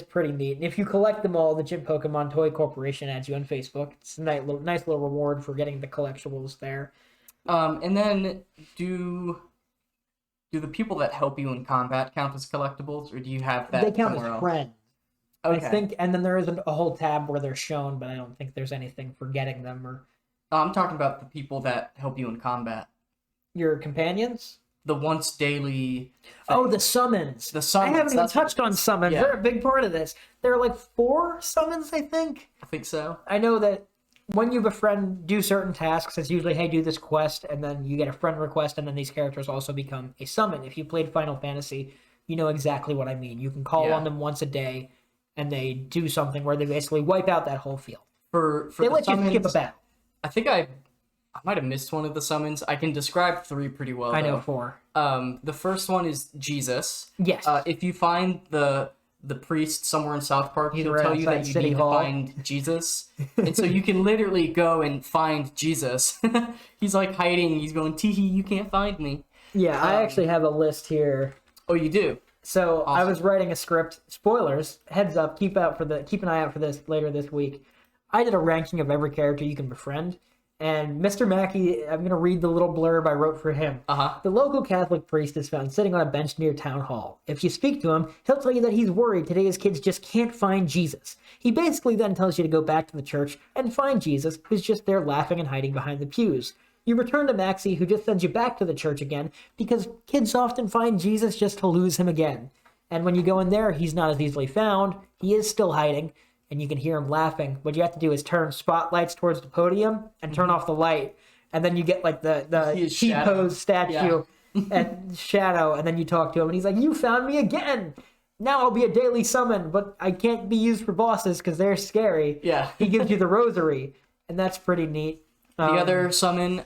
pretty neat. And if you collect them all, the Gym Pokemon Toy Corporation adds you on Facebook. It's a nice little reward for getting the collectibles there. And then do the people that help you in combat count as collectibles, or do you have that? They count somewhere as else? friends. Okay. I think, and then there is a whole tab where they're shown, but I don't think there's anything for getting them or. I'm talking about the people that help you in combat. Your companions? The once daily. Oh, the summons. The summons. I haven't even touched on summons. Yeah. They're a big part of this. There are like 4 summons, I think. I think so. I know that when you do certain tasks, it's usually, hey, do this quest, and then you get a friend request, and then these characters also become a summon. If you played Final Fantasy, you know exactly what I mean. You can call on them once a day, and they do something where they basically wipe out that whole field. They let you skip a battle. I think I might have missed one of the summons. I can describe 3 pretty well. I know 4. The first one is Jesus. Yes. If you find the priest somewhere in South Park, he'll tell you that you City need Hall. to find Jesus. And so you can literally go and find Jesus. He's like hiding. He's going, tee-hee, you can't find me. Yeah, I actually have a list here. Oh, you do? So Awesome. I was writing a script. Spoilers. Heads up. Keep an eye out for this later this week. I did a ranking of every character you can befriend. And Mr. Mackey, I'm going to read the little blurb I wrote for him. The local Catholic priest is found sitting on a bench near town hall. If you speak to him, he'll tell you that he's worried today's kids just can't find Jesus. He basically then tells you to go back to the church and find Jesus, who's just there laughing and hiding behind the pews. You return to Maxie, who just sends you back to the church again, because kids often find Jesus just to lose him again. And when you go in there, he's not as easily found. He is still hiding, and you can hear him laughing. What you have to do is turn spotlights towards the podium and turn off the light, and then you get like the T-pose statue and shadow, and then you talk to him, and he's like, "You found me again!" now I'll be a daily summon, but I can't be used for bosses because they're scary. Yeah. He gives you the rosary, and that's pretty neat. The other summon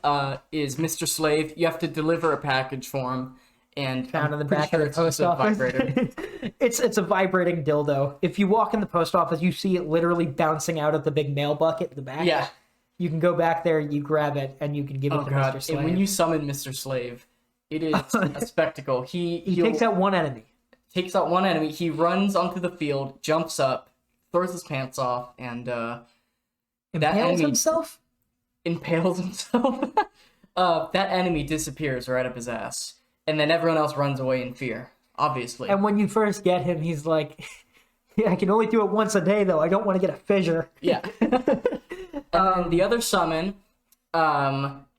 is Mr. Slave. You have to deliver a package for him, and Found in the pretty back sure of the it's just post a office. vibrator. It's a vibrating dildo. If you walk in the post office, you see it literally bouncing out of the big mail bucket in the back. Yeah. You can go back there, you grab it, and you can give it Oh to god. Mr. Slave. And when you summon Mr. Slave, it is a spectacle. He takes out one enemy. Takes out one enemy. He runs onto the field, jumps up, throws his pants off, and Impales himself? impales himself. That enemy disappears right up his ass, and then everyone else runs away in fear. Obviously. And when you first get him, he's like, I can only do it once a day, though. I don't want to get a fissure. Yeah. And the other summon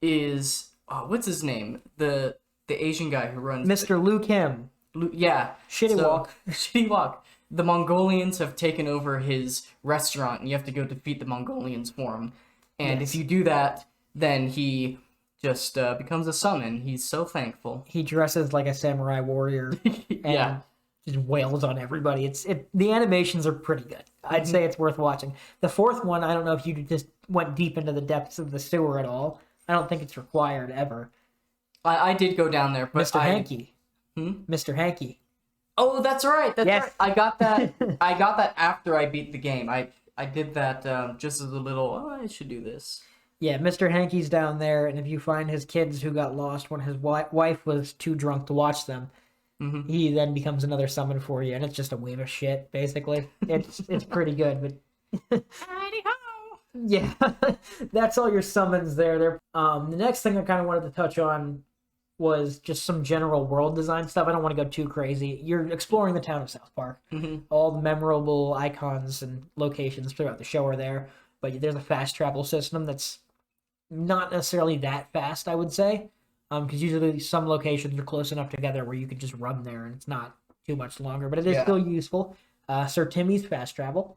is what's his name? The Asian guy who runs Mr. Luke Kim. Yeah. Shitty walk. Shitty walk. The Mongolians have taken over his restaurant, and you have to go defeat the Mongolians for him. And Yes. if you do that, then he just becomes a summon. He's so thankful. He dresses like a samurai warrior and Yeah. just wails on everybody. The animations are pretty good. I'd say it's worth watching. The fourth one, I don't know if you just went deep into the depths of the sewer at all. I don't think it's required ever. I did go down there, but Mr. Hanky. Mr. Hanky. Oh, that's right. That's Yes. right. I got that. I got that after I beat the game. I did that just as a little. Oh, I should do this. Yeah, Mr. Hanky's down there, and if you find his kids who got lost when his wife was too drunk to watch them, he then becomes another summon for you, and it's just a wave of shit, basically. It's pretty good, but yeah, that's all your summons there. The next thing I kind of wanted to touch on was just some general world design stuff. I don't want to go too crazy. You're exploring the town of South Park. All the memorable icons and locations throughout the show are there, but there's a fast travel system that's not necessarily that fast, I would say, because usually some locations are close enough together where you could just run there and it's not too much longer, but it is still useful. Sir Timmy's fast travel.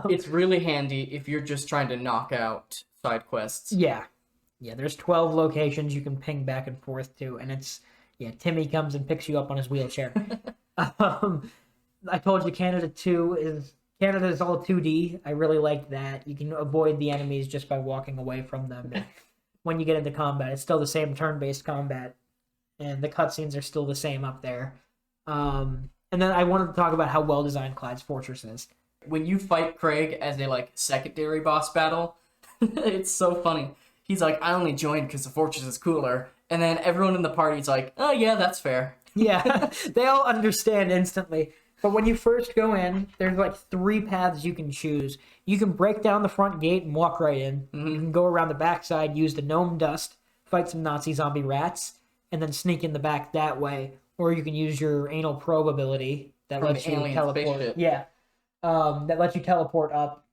It's really handy if you're just trying to knock out side quests. Yeah, there's 12 locations you can ping back and forth to, and Timmy comes and picks you up on his wheelchair. I told you Canada is all 2D. I really like that. You can avoid the enemies just by walking away from them. When you get into combat, it's still the same turn-based combat, and the cutscenes are still the same up there. And then I wanted to talk about how well-designed Clyde's Fortress is. When you fight Craig as a secondary boss battle, it's so funny. He's like, I only joined because the fortress is cooler, and then everyone in the party's like, oh yeah, that's fair. Yeah, they all understand instantly. But when you first go in, there's 3 paths you can choose. You can break down the front gate and walk right in. You can go around the backside, use the gnome dust, fight some Nazi zombie rats, and then sneak in the back that way. Or you can use your anal probe ability that From lets the you alien teleport. spaceship. Yeah, that lets you teleport up,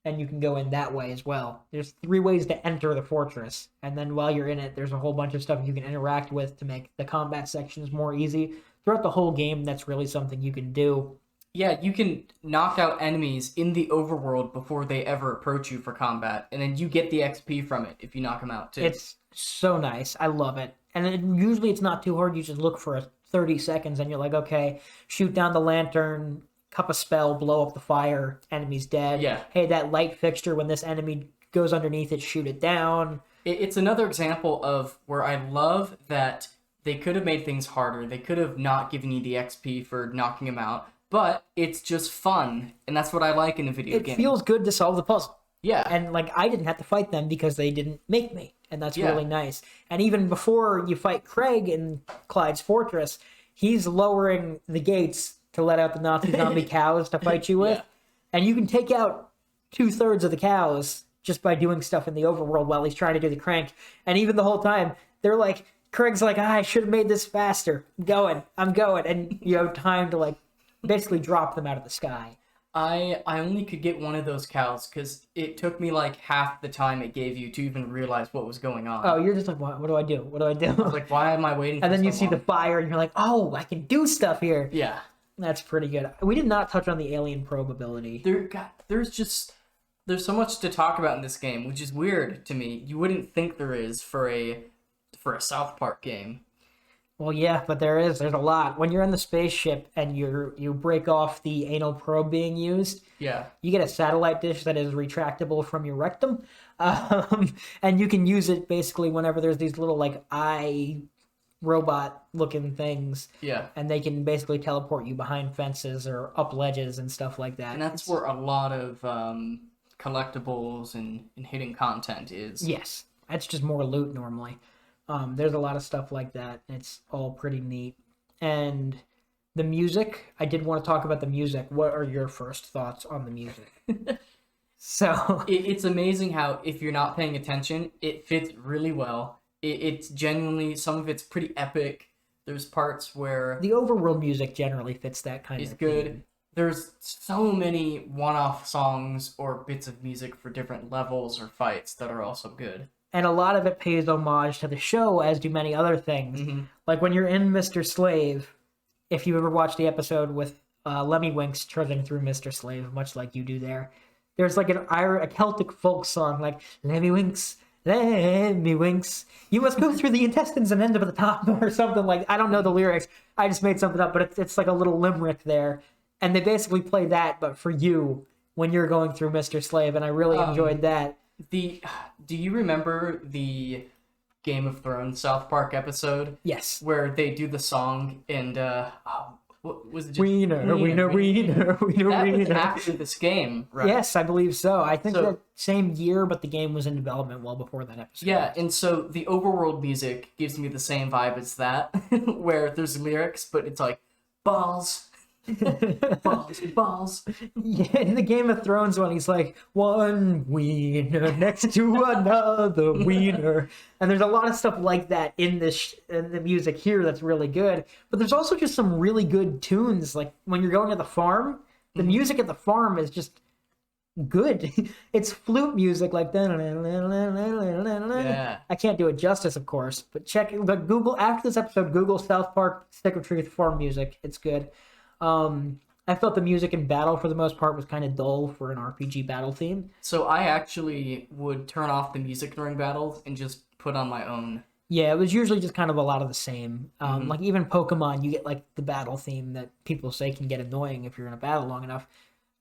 and you can go in that way as well. There's 3 ways to enter the fortress, and then while you're in it, there's a whole bunch of stuff you can interact with to make the combat sections more easy. Throughout the whole game, that's really something you can do. Yeah, you can knock out enemies in the overworld before they ever approach you for combat, and then you get the XP from it if you knock them out too. It's so nice. I love it. And usually it's not too hard. You just look for 30 seconds, and you're like, okay, shoot down the lantern, cup a spell, blow up the fire, enemy's dead. Yeah. Hey, that light fixture, when this enemy goes underneath it, shoot it down. It's another example of where I love that they could have made things harder. They could have not given you the XP for knocking him out, but it's just fun, and that's what I like in a video game. It feels good to solve the puzzle. Yeah. And I didn't have to fight them because they didn't make me, and that's Yeah. really nice. And even before you fight Craig in Clyde's Fortress, he's lowering the gates to let out the Nazi zombie cows to fight you with. Yeah. And you can take out 2/3 of the cows just by doing stuff in the overworld while he's trying to do the crank. And even the whole time, Craig's like, I should have made this faster. I'm going. And you have time to basically drop them out of the sky. I only could get one of those cows because it took me half the time it gave you to even realize what was going on. Oh, you're just like, what do I do? What do I do? I was like, why am I waiting for And then you so see the long? fire, and you're like, oh, I can do stuff here. Yeah. That's pretty good. We did not touch on the alien probe ability. There's so much to talk about in this game, which is weird to me. You wouldn't think there is for a South Park game. Well, yeah, but there's a lot. When you're in the spaceship and you break off the anal probe being used, Yeah. you get a satellite dish that is retractable from your rectum, and you can use it basically whenever there's these little like eye robot looking things, Yeah. and they can basically teleport you behind fences or up ledges and stuff like that. And that's where a lot of collectibles and hidden content is. Yes, that's just more loot normally. There's a lot of stuff like that. It's all pretty neat. And the music, I did want to talk about the music. What are your first thoughts on the music? So It's amazing how, if you're not paying attention, it fits really well. It's genuinely, some of it's pretty epic. There's parts where the overworld music generally fits that kind it's of good. theme. There's so many one-off songs or bits of music for different levels or fights that are also good. And a lot of it pays homage to the show, as do many other things. Mm-hmm. Like when you're in Mr. Slave, if you ever watched the episode with Lemmy Winks trudging through Mr. Slave, much like you do there, there's like a Celtic folk song like Lemmy Winks, you must go through the intestines and end up at the top, or something like. I don't know the lyrics. I just made something up, but it's like a little limerick there, and they basically play that, but for you when you're going through Mr. Slave, and I really enjoyed that. Do you remember the Game of Thrones South Park episode? Yes. Where they do the song and what was it? Just Wiener. That was after this game, right? Yes, I believe so. I think So- that same year, but the game was in development well before that episode. Yeah, and so the overworld music gives me the same vibe as that, where there's lyrics, but it's like balls, balls. Yeah, in the Game of Thrones one, he's like, one wiener next to another wiener. And there's a lot of stuff like that in in the music here that's really good. But there's also just some really good tunes. Like when you're going to the farm, the music at the farm is just good. It's flute music like Yeah. I can't do it justice, of course, but check the Google after this episode, Google South Park Stick of Truth farm music. It's good. I felt the music in battle for the most part was kind of dull for an RPG battle theme. So I actually would turn off the music during battles and just put on my own. Yeah, it was usually just kind of a lot of the same. Like even Pokemon, you get like the battle theme that people say can get annoying if you're in a battle long enough.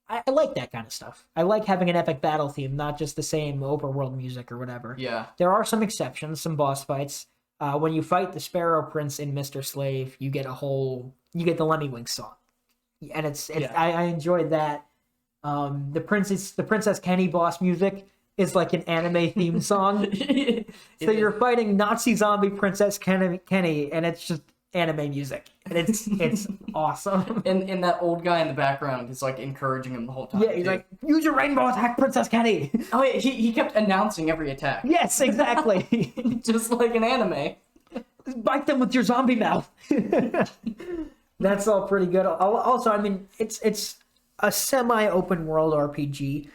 I like that kind of stuff. I like having an epic battle theme, not just the same overworld music or whatever. Yeah. There are some exceptions, some boss fights. When you fight the Sparrow Prince in Mr. Slave, you get the Lemmy Winks song. And it's Yeah. I enjoyed that. The Princess Kenny boss music is like an anime theme song. So you're fighting Nazi zombie Princess Kenny, and it's just anime music, and it's awesome. And that old guy in the background is like encouraging him the whole time. Yeah, he's too. like, use your rainbow attack, Princess Kenny. Oh, yeah, he kept announcing every attack. Yes, exactly. Just like an anime. Bite them with your zombie mouth. That's all pretty good. Also, I mean, it's a semi-open world RPG.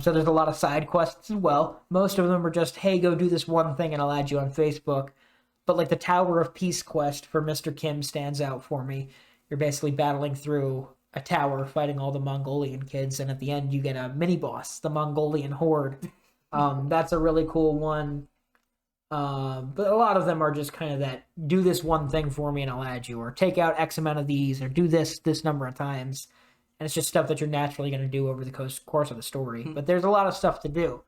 So there's a lot of side quests as well. Most of them are just, hey, go do this one thing and I'll add you on Facebook. But like the Tower of Peace quest for Mr. Kim stands out for me. You're basically battling through a tower, fighting all the Mongolian kids, and at the end you get a mini-boss, the Mongolian Horde. That's a really cool one. But a lot of them are just kind of that, do this one thing for me and I'll add you, or take out X amount of these, or do this number of times. And it's just stuff that you're naturally going to do over the course of the story. But there's a lot of stuff to do.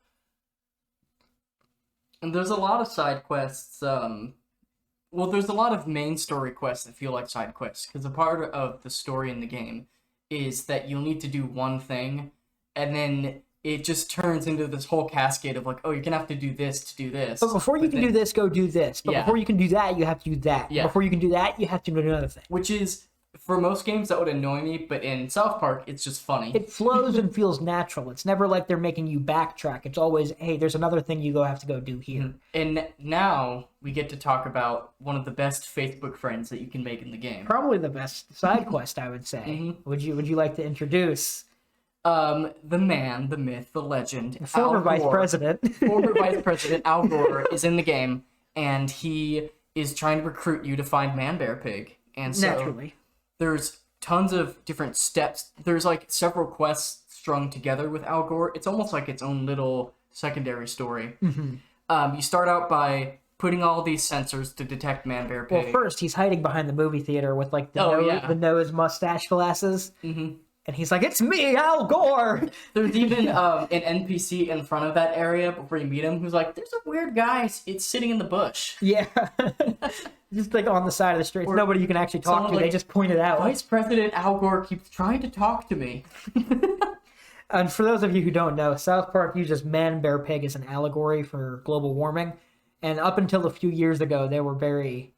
And there's a lot of side quests. Well, there's a lot of main story quests that feel like side quests, because a part of the story in the game is that you'll need to do one thing, and then it just turns into this whole cascade of like, oh, you're gonna have to do this to do this. But before you can do this, go do this. But Yeah. before you can do that, you have to do that. Yeah. Before you can do that, you have to do another thing. Which is, for most games, that would annoy me, but in South Park, it's just funny. It flows and feels natural. It's never like they're making you backtrack. It's always, hey, there's another thing you have to go do here. And now we get to talk about one of the best Facebook friends that you can make in the game. Probably the best side quest, I would say. Mm-hmm. Would you like to introduce The man, the myth, the legend, former Al vice Gore. president? Former Vice President Al Gore is in the game, and he is trying to recruit you to find Man Bear Pig. And so Naturally. there's tons of different steps. There's like several quests strung together with Al Gore. It's almost like its own little secondary story. You start out by putting all these sensors to detect man, bear, Well, pig. first he's hiding behind the movie theater with like the nose mustache glasses, and he's like, "It's me, Al Gore." There's even an NPC in front of that area before you meet him who's like, "There's a weird guy. It's sitting in the bush." Yeah, just like on the side of the street. Nobody you can actually talk to. They just point it out. Vice President Al Gore keeps trying to talk to me. And for those of you who don't know, South Park uses man, bear, pig as an allegory for global warming. And up until a few years ago, they were they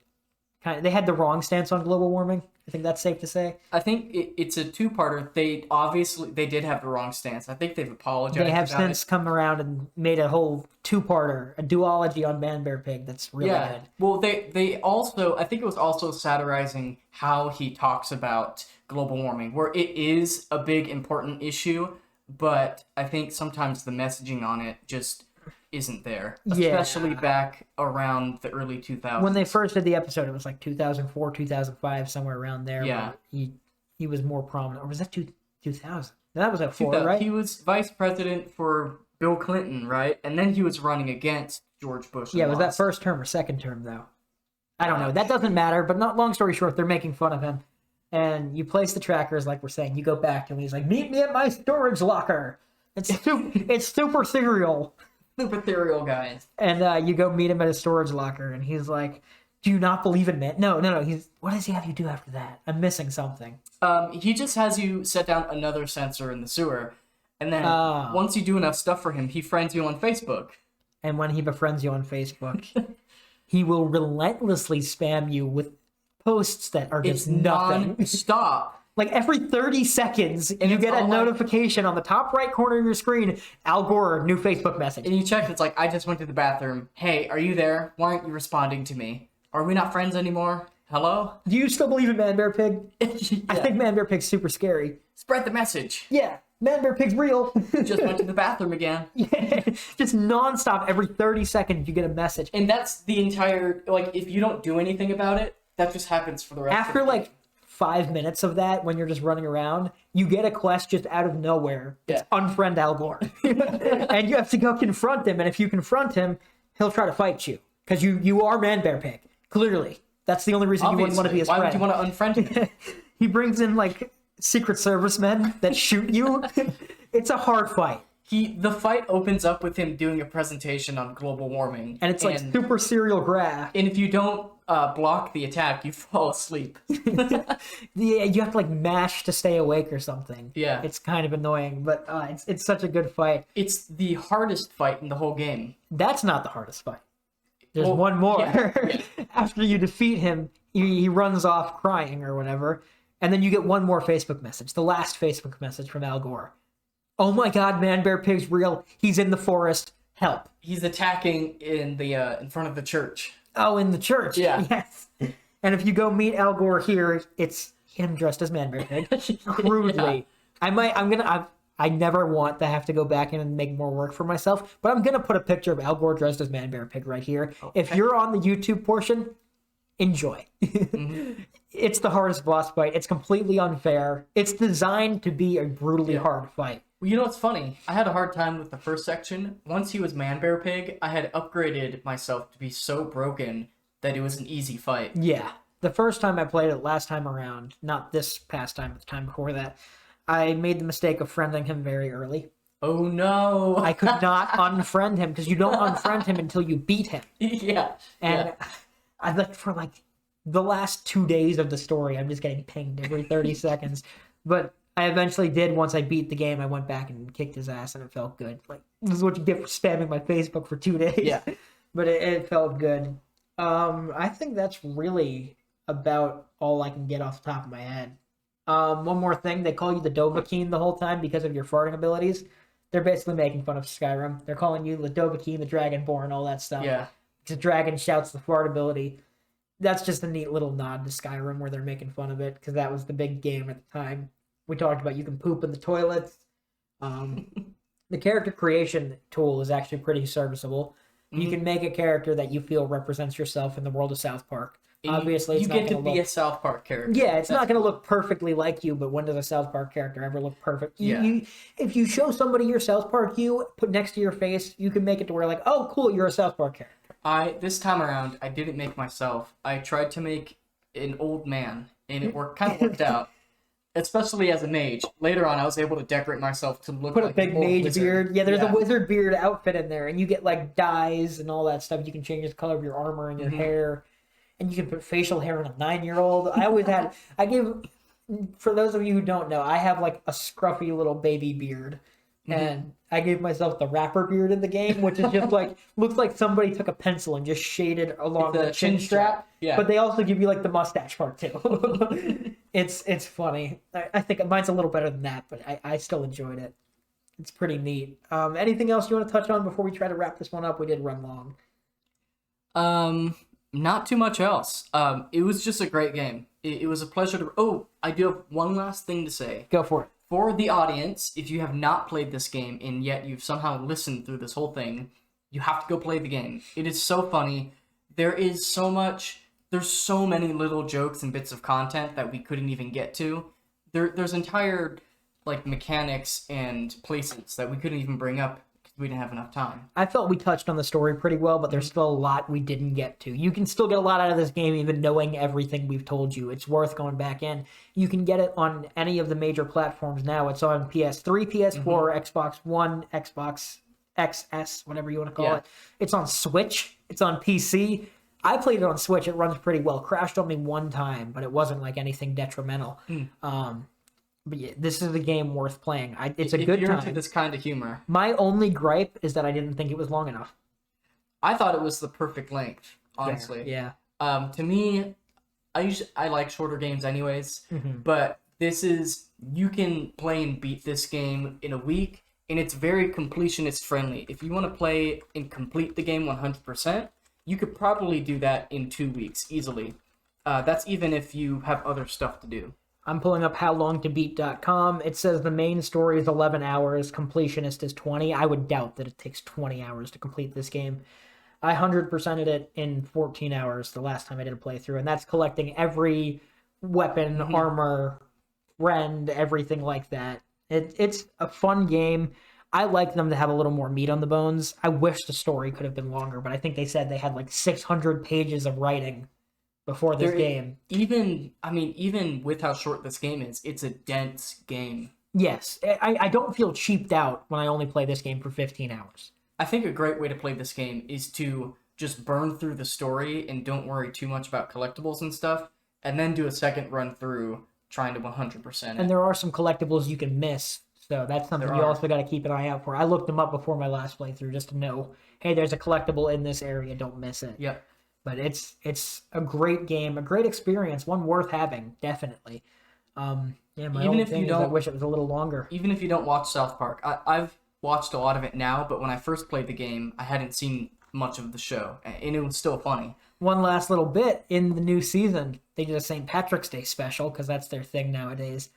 had the wrong stance on global warming. I think that's safe to say. I think it's a two-parter. They did have the wrong stance. I think they've apologized. They have since come around and made a whole two-parter, a duology on man, bear, pig. That's really good. Well, they also, I think it was also satirizing how he talks about global warming, where it is a big important issue, but I think sometimes the messaging on it just isn't there, especially back around the early 2000s. When they first did the episode, it was like 2004, 2005, somewhere around there. Yeah. He was more prominent. Or was that 2000? That was at 4, right? He was vice president for Bill Clinton, right? And then he was running against George Bush. Yeah, was that first term or second term, though? I don't know. That doesn't matter, but not long story short, they're making fun of him. And you place the trackers, like we're saying. You go back to him, he's like, "Meet me at my storage locker." It's super serial. Super ethereal guys. And you go meet him at his storage locker, and he's like, "Do you not believe in man?" No. What does he have you do after that? I'm missing something. He just has you set down another sensor in the sewer, and then once you do enough stuff for him, he friends you on Facebook. And when he befriends you on Facebook, he will relentlessly spam you with posts that are just nothing. Stop. Like every 30 seconds, and you get a notification on the top right corner of your screen, Al Gore, new Facebook message. And you check, it's like, "I just went to the bathroom. Hey, are you there? Why aren't you responding to me? Are we not friends anymore? Hello?" Do you still believe in Man Bear Pig? Yeah. I think Man Bear Pig's super scary. Spread the message. Yeah, Man Bear Pig's real. Just went to the bathroom again. Yeah, just nonstop, every 30 seconds you get a message. And that's the entire, like, if you don't do anything about it, that just happens for the rest After of the like 5 minutes of that, when you're just running around, you get a quest just out of nowhere. It's unfriend Al Gore. And you have to go confront him, and if you confront him, he'll try to fight you. Because you are Man Bear Pig. Clearly. That's the only reason you wouldn't want to be his friend. Why would you want to unfriend him? He brings in like Secret Service men that shoot you. It's a hard fight. The fight opens up with him doing a presentation on global warming. And it's like super serial graph. And if you don't block the attack, you fall asleep. Yeah, you have to like mash to stay awake or something. Yeah. It's kind of annoying, but it's such a good fight. It's the hardest fight in the whole game. That's not the hardest fight. There's one more. Yeah. After you defeat him, he runs off crying or whatever, and then you get one more Facebook message, the last Facebook message from Al Gore. "Oh my God, Man Bear Pig's real. He's in the forest. Help." He's attacking in front of the church. Oh, in the church. Yeah. Yes. And if you go meet Al Gore here, it's him dressed as Man Bear Pig. Crudely. Yeah. I never want to have to go back in and make more work for myself, but I'm going to put a picture of Al Gore dressed as Man Bear Pig right here. Okay. If you're on the YouTube portion, enjoy. Mm-hmm. It's the hardest boss fight. It's completely unfair. It's designed to be a brutally hard fight. Well, you know what's funny? I had a hard time with the first section. Once he was Man Bear Pig, I had upgraded myself to be so broken that it was an easy fight. Yeah. The first time I played it last time around, not this past time, but the time before that, I made the mistake of friending him very early. Oh no! I could not unfriend him because you don't unfriend him until you beat him. Yeah. And I like for like the last 2 days of the story, I'm just getting pinged every 30 seconds. But I eventually did. Once I beat the game, I went back and kicked his ass, and it felt good. Like, this is what you get for spamming my Facebook for 2 days. Yeah. But it felt good. I think that's really about all I can get off the top of my head. One more thing, they call you the Dovahkiin the whole time because of your farting abilities. They're basically making fun of Skyrim. They're calling you the Dovahkiin, the Dragonborn, all that stuff. Yeah. The dragon shouts the fart ability. That's just a neat little nod to Skyrim where they're making fun of it because that was the big game at the time. We talked about you can poop in the toilets. The character creation tool is actually pretty serviceable. Mm-hmm. You can make a character that you feel represents yourself in the world of South Park. Obviously, you get to be a South Park character. Yeah, it's not going to look perfectly like you, but when does a South Park character ever look perfect? If you show somebody your South Park you, put next to your face, you can make it to where like, oh, cool, you're a South Park character. This time around, I didn't make myself. I tried to make an old man, and it kind of worked out. Especially as a mage. Later on, I was able to decorate myself to look Put like a big an old mage wizard. beard. Yeah, there's a wizard beard outfit in there, and you get like dyes and all that stuff. You can change the color of your armor and your hair, and you can put facial hair on a 9-year-old. For those of you who don't know, I have like a scruffy little baby beard, and I gave myself the rapper beard in the game, which is just like looks like somebody took a pencil and just shaded along the chin strap. Yeah. But they also give you like the mustache part too. It's funny. I think mine's a little better than that, but I still enjoyed it. It's pretty neat. Anything else you want to touch on before we try to wrap this one up? We did run long. Not too much else. It was just a great game. It was a pleasure to... Oh, I do have one last thing to say. Go for it. For the audience, if you have not played this game and yet you've somehow listened through this whole thing, you have to go play the game. It is so funny. There's so many little jokes and bits of content that we couldn't even get to. There's entire like mechanics and places that we couldn't even bring up because we didn't have enough time. I felt we touched on the story pretty well, but there's still a lot we didn't get to. You can still get a lot out of this game even knowing everything we've told you. It's worth going back in. You can get it on any of the major platforms now. It's on PS3, PS4, Xbox One, Xbox XS, whatever you want to call it. It's on Switch. It's on PC. I played it on Switch. It runs pretty well. Crashed on me one time, but it wasn't like anything detrimental. But yeah, this is a game worth playing. It's a good time. If you're into this kind of humor. My only gripe is that I didn't think it was long enough. I thought it was the perfect length, honestly. Yeah. To me, I like shorter games anyways, but you can play and beat this game in a week, and it's very completionist friendly. If you want to play and complete the game 100%, you could probably do that in 2 weeks easily. That's even if you have other stuff to do. I'm pulling up howlongtobeat.com. It says the main story is 11 hours, completionist is 20. I would doubt that it takes 20 hours to complete this game. I 100%ed it in 14 hours the last time I did a playthrough, and that's collecting every weapon, armor, friend, everything like that. It's a fun game. I like them to have a little more meat on the bones. I wish the story could have been longer, but I think they said they had like 600 pages of writing before this game. Even with how short this game is, it's a dense game. Yes. I don't feel cheaped out when I only play this game for 15 hours. I think a great way to play this game is to just burn through the story and don't worry too much about collectibles and stuff, and then do a second run through trying to 100% it. And there are some collectibles you can miss, so that's something you also got to keep an eye out for. I looked them up before my last playthrough just to know, hey, there's a collectible in this area, don't miss it. Yep. But it's a great game, a great experience, one worth having, definitely. My only thing is I wish it was a little longer. Even if you don't watch South Park, I've watched a lot of it now, but when I first played the game, I hadn't seen much of the show, and it was still funny. One last little bit, in the new season, they did a St. Patrick's Day special, because that's their thing nowadays,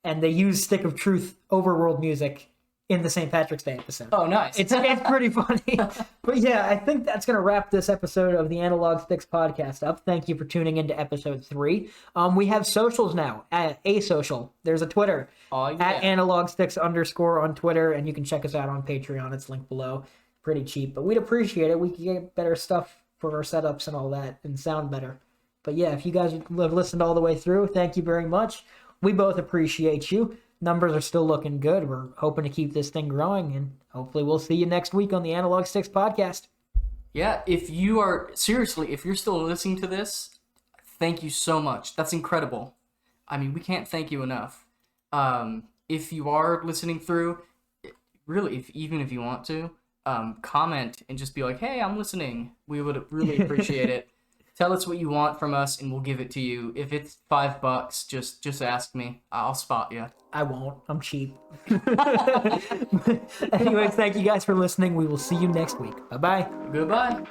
and they used Stick of Truth overworld music in the St. Patrick's Day episode. Oh, nice. It's pretty funny. But yeah, I think that's going to wrap this episode of the Analog Sticks podcast up. Thank you for tuning into episode 3. We have socials now. A social. There's a Twitter. At AnalogSticks _ on Twitter, and you can check us out on Patreon. It's linked below. Pretty cheap, but we'd appreciate it. We can get better stuff for our setups and all that and sound better. But yeah, if you guys have listened all the way through, thank you very much. We both appreciate you. Numbers are still looking good. We're hoping to keep this thing growing, and hopefully we'll see you next week on the Analog Sticks podcast. Yeah, if you're still listening to this, thank you so much. That's incredible. I mean, we can't thank you enough. If you are listening through, really, even if you want to, comment and just be like, hey, I'm listening. We would really appreciate it. Tell us what you want from us, and we'll give it to you. If it's $5, just ask me. I'll spot you. I won't. I'm cheap. Anyways, thank you guys for listening. We will see you next week. Bye-bye. Goodbye.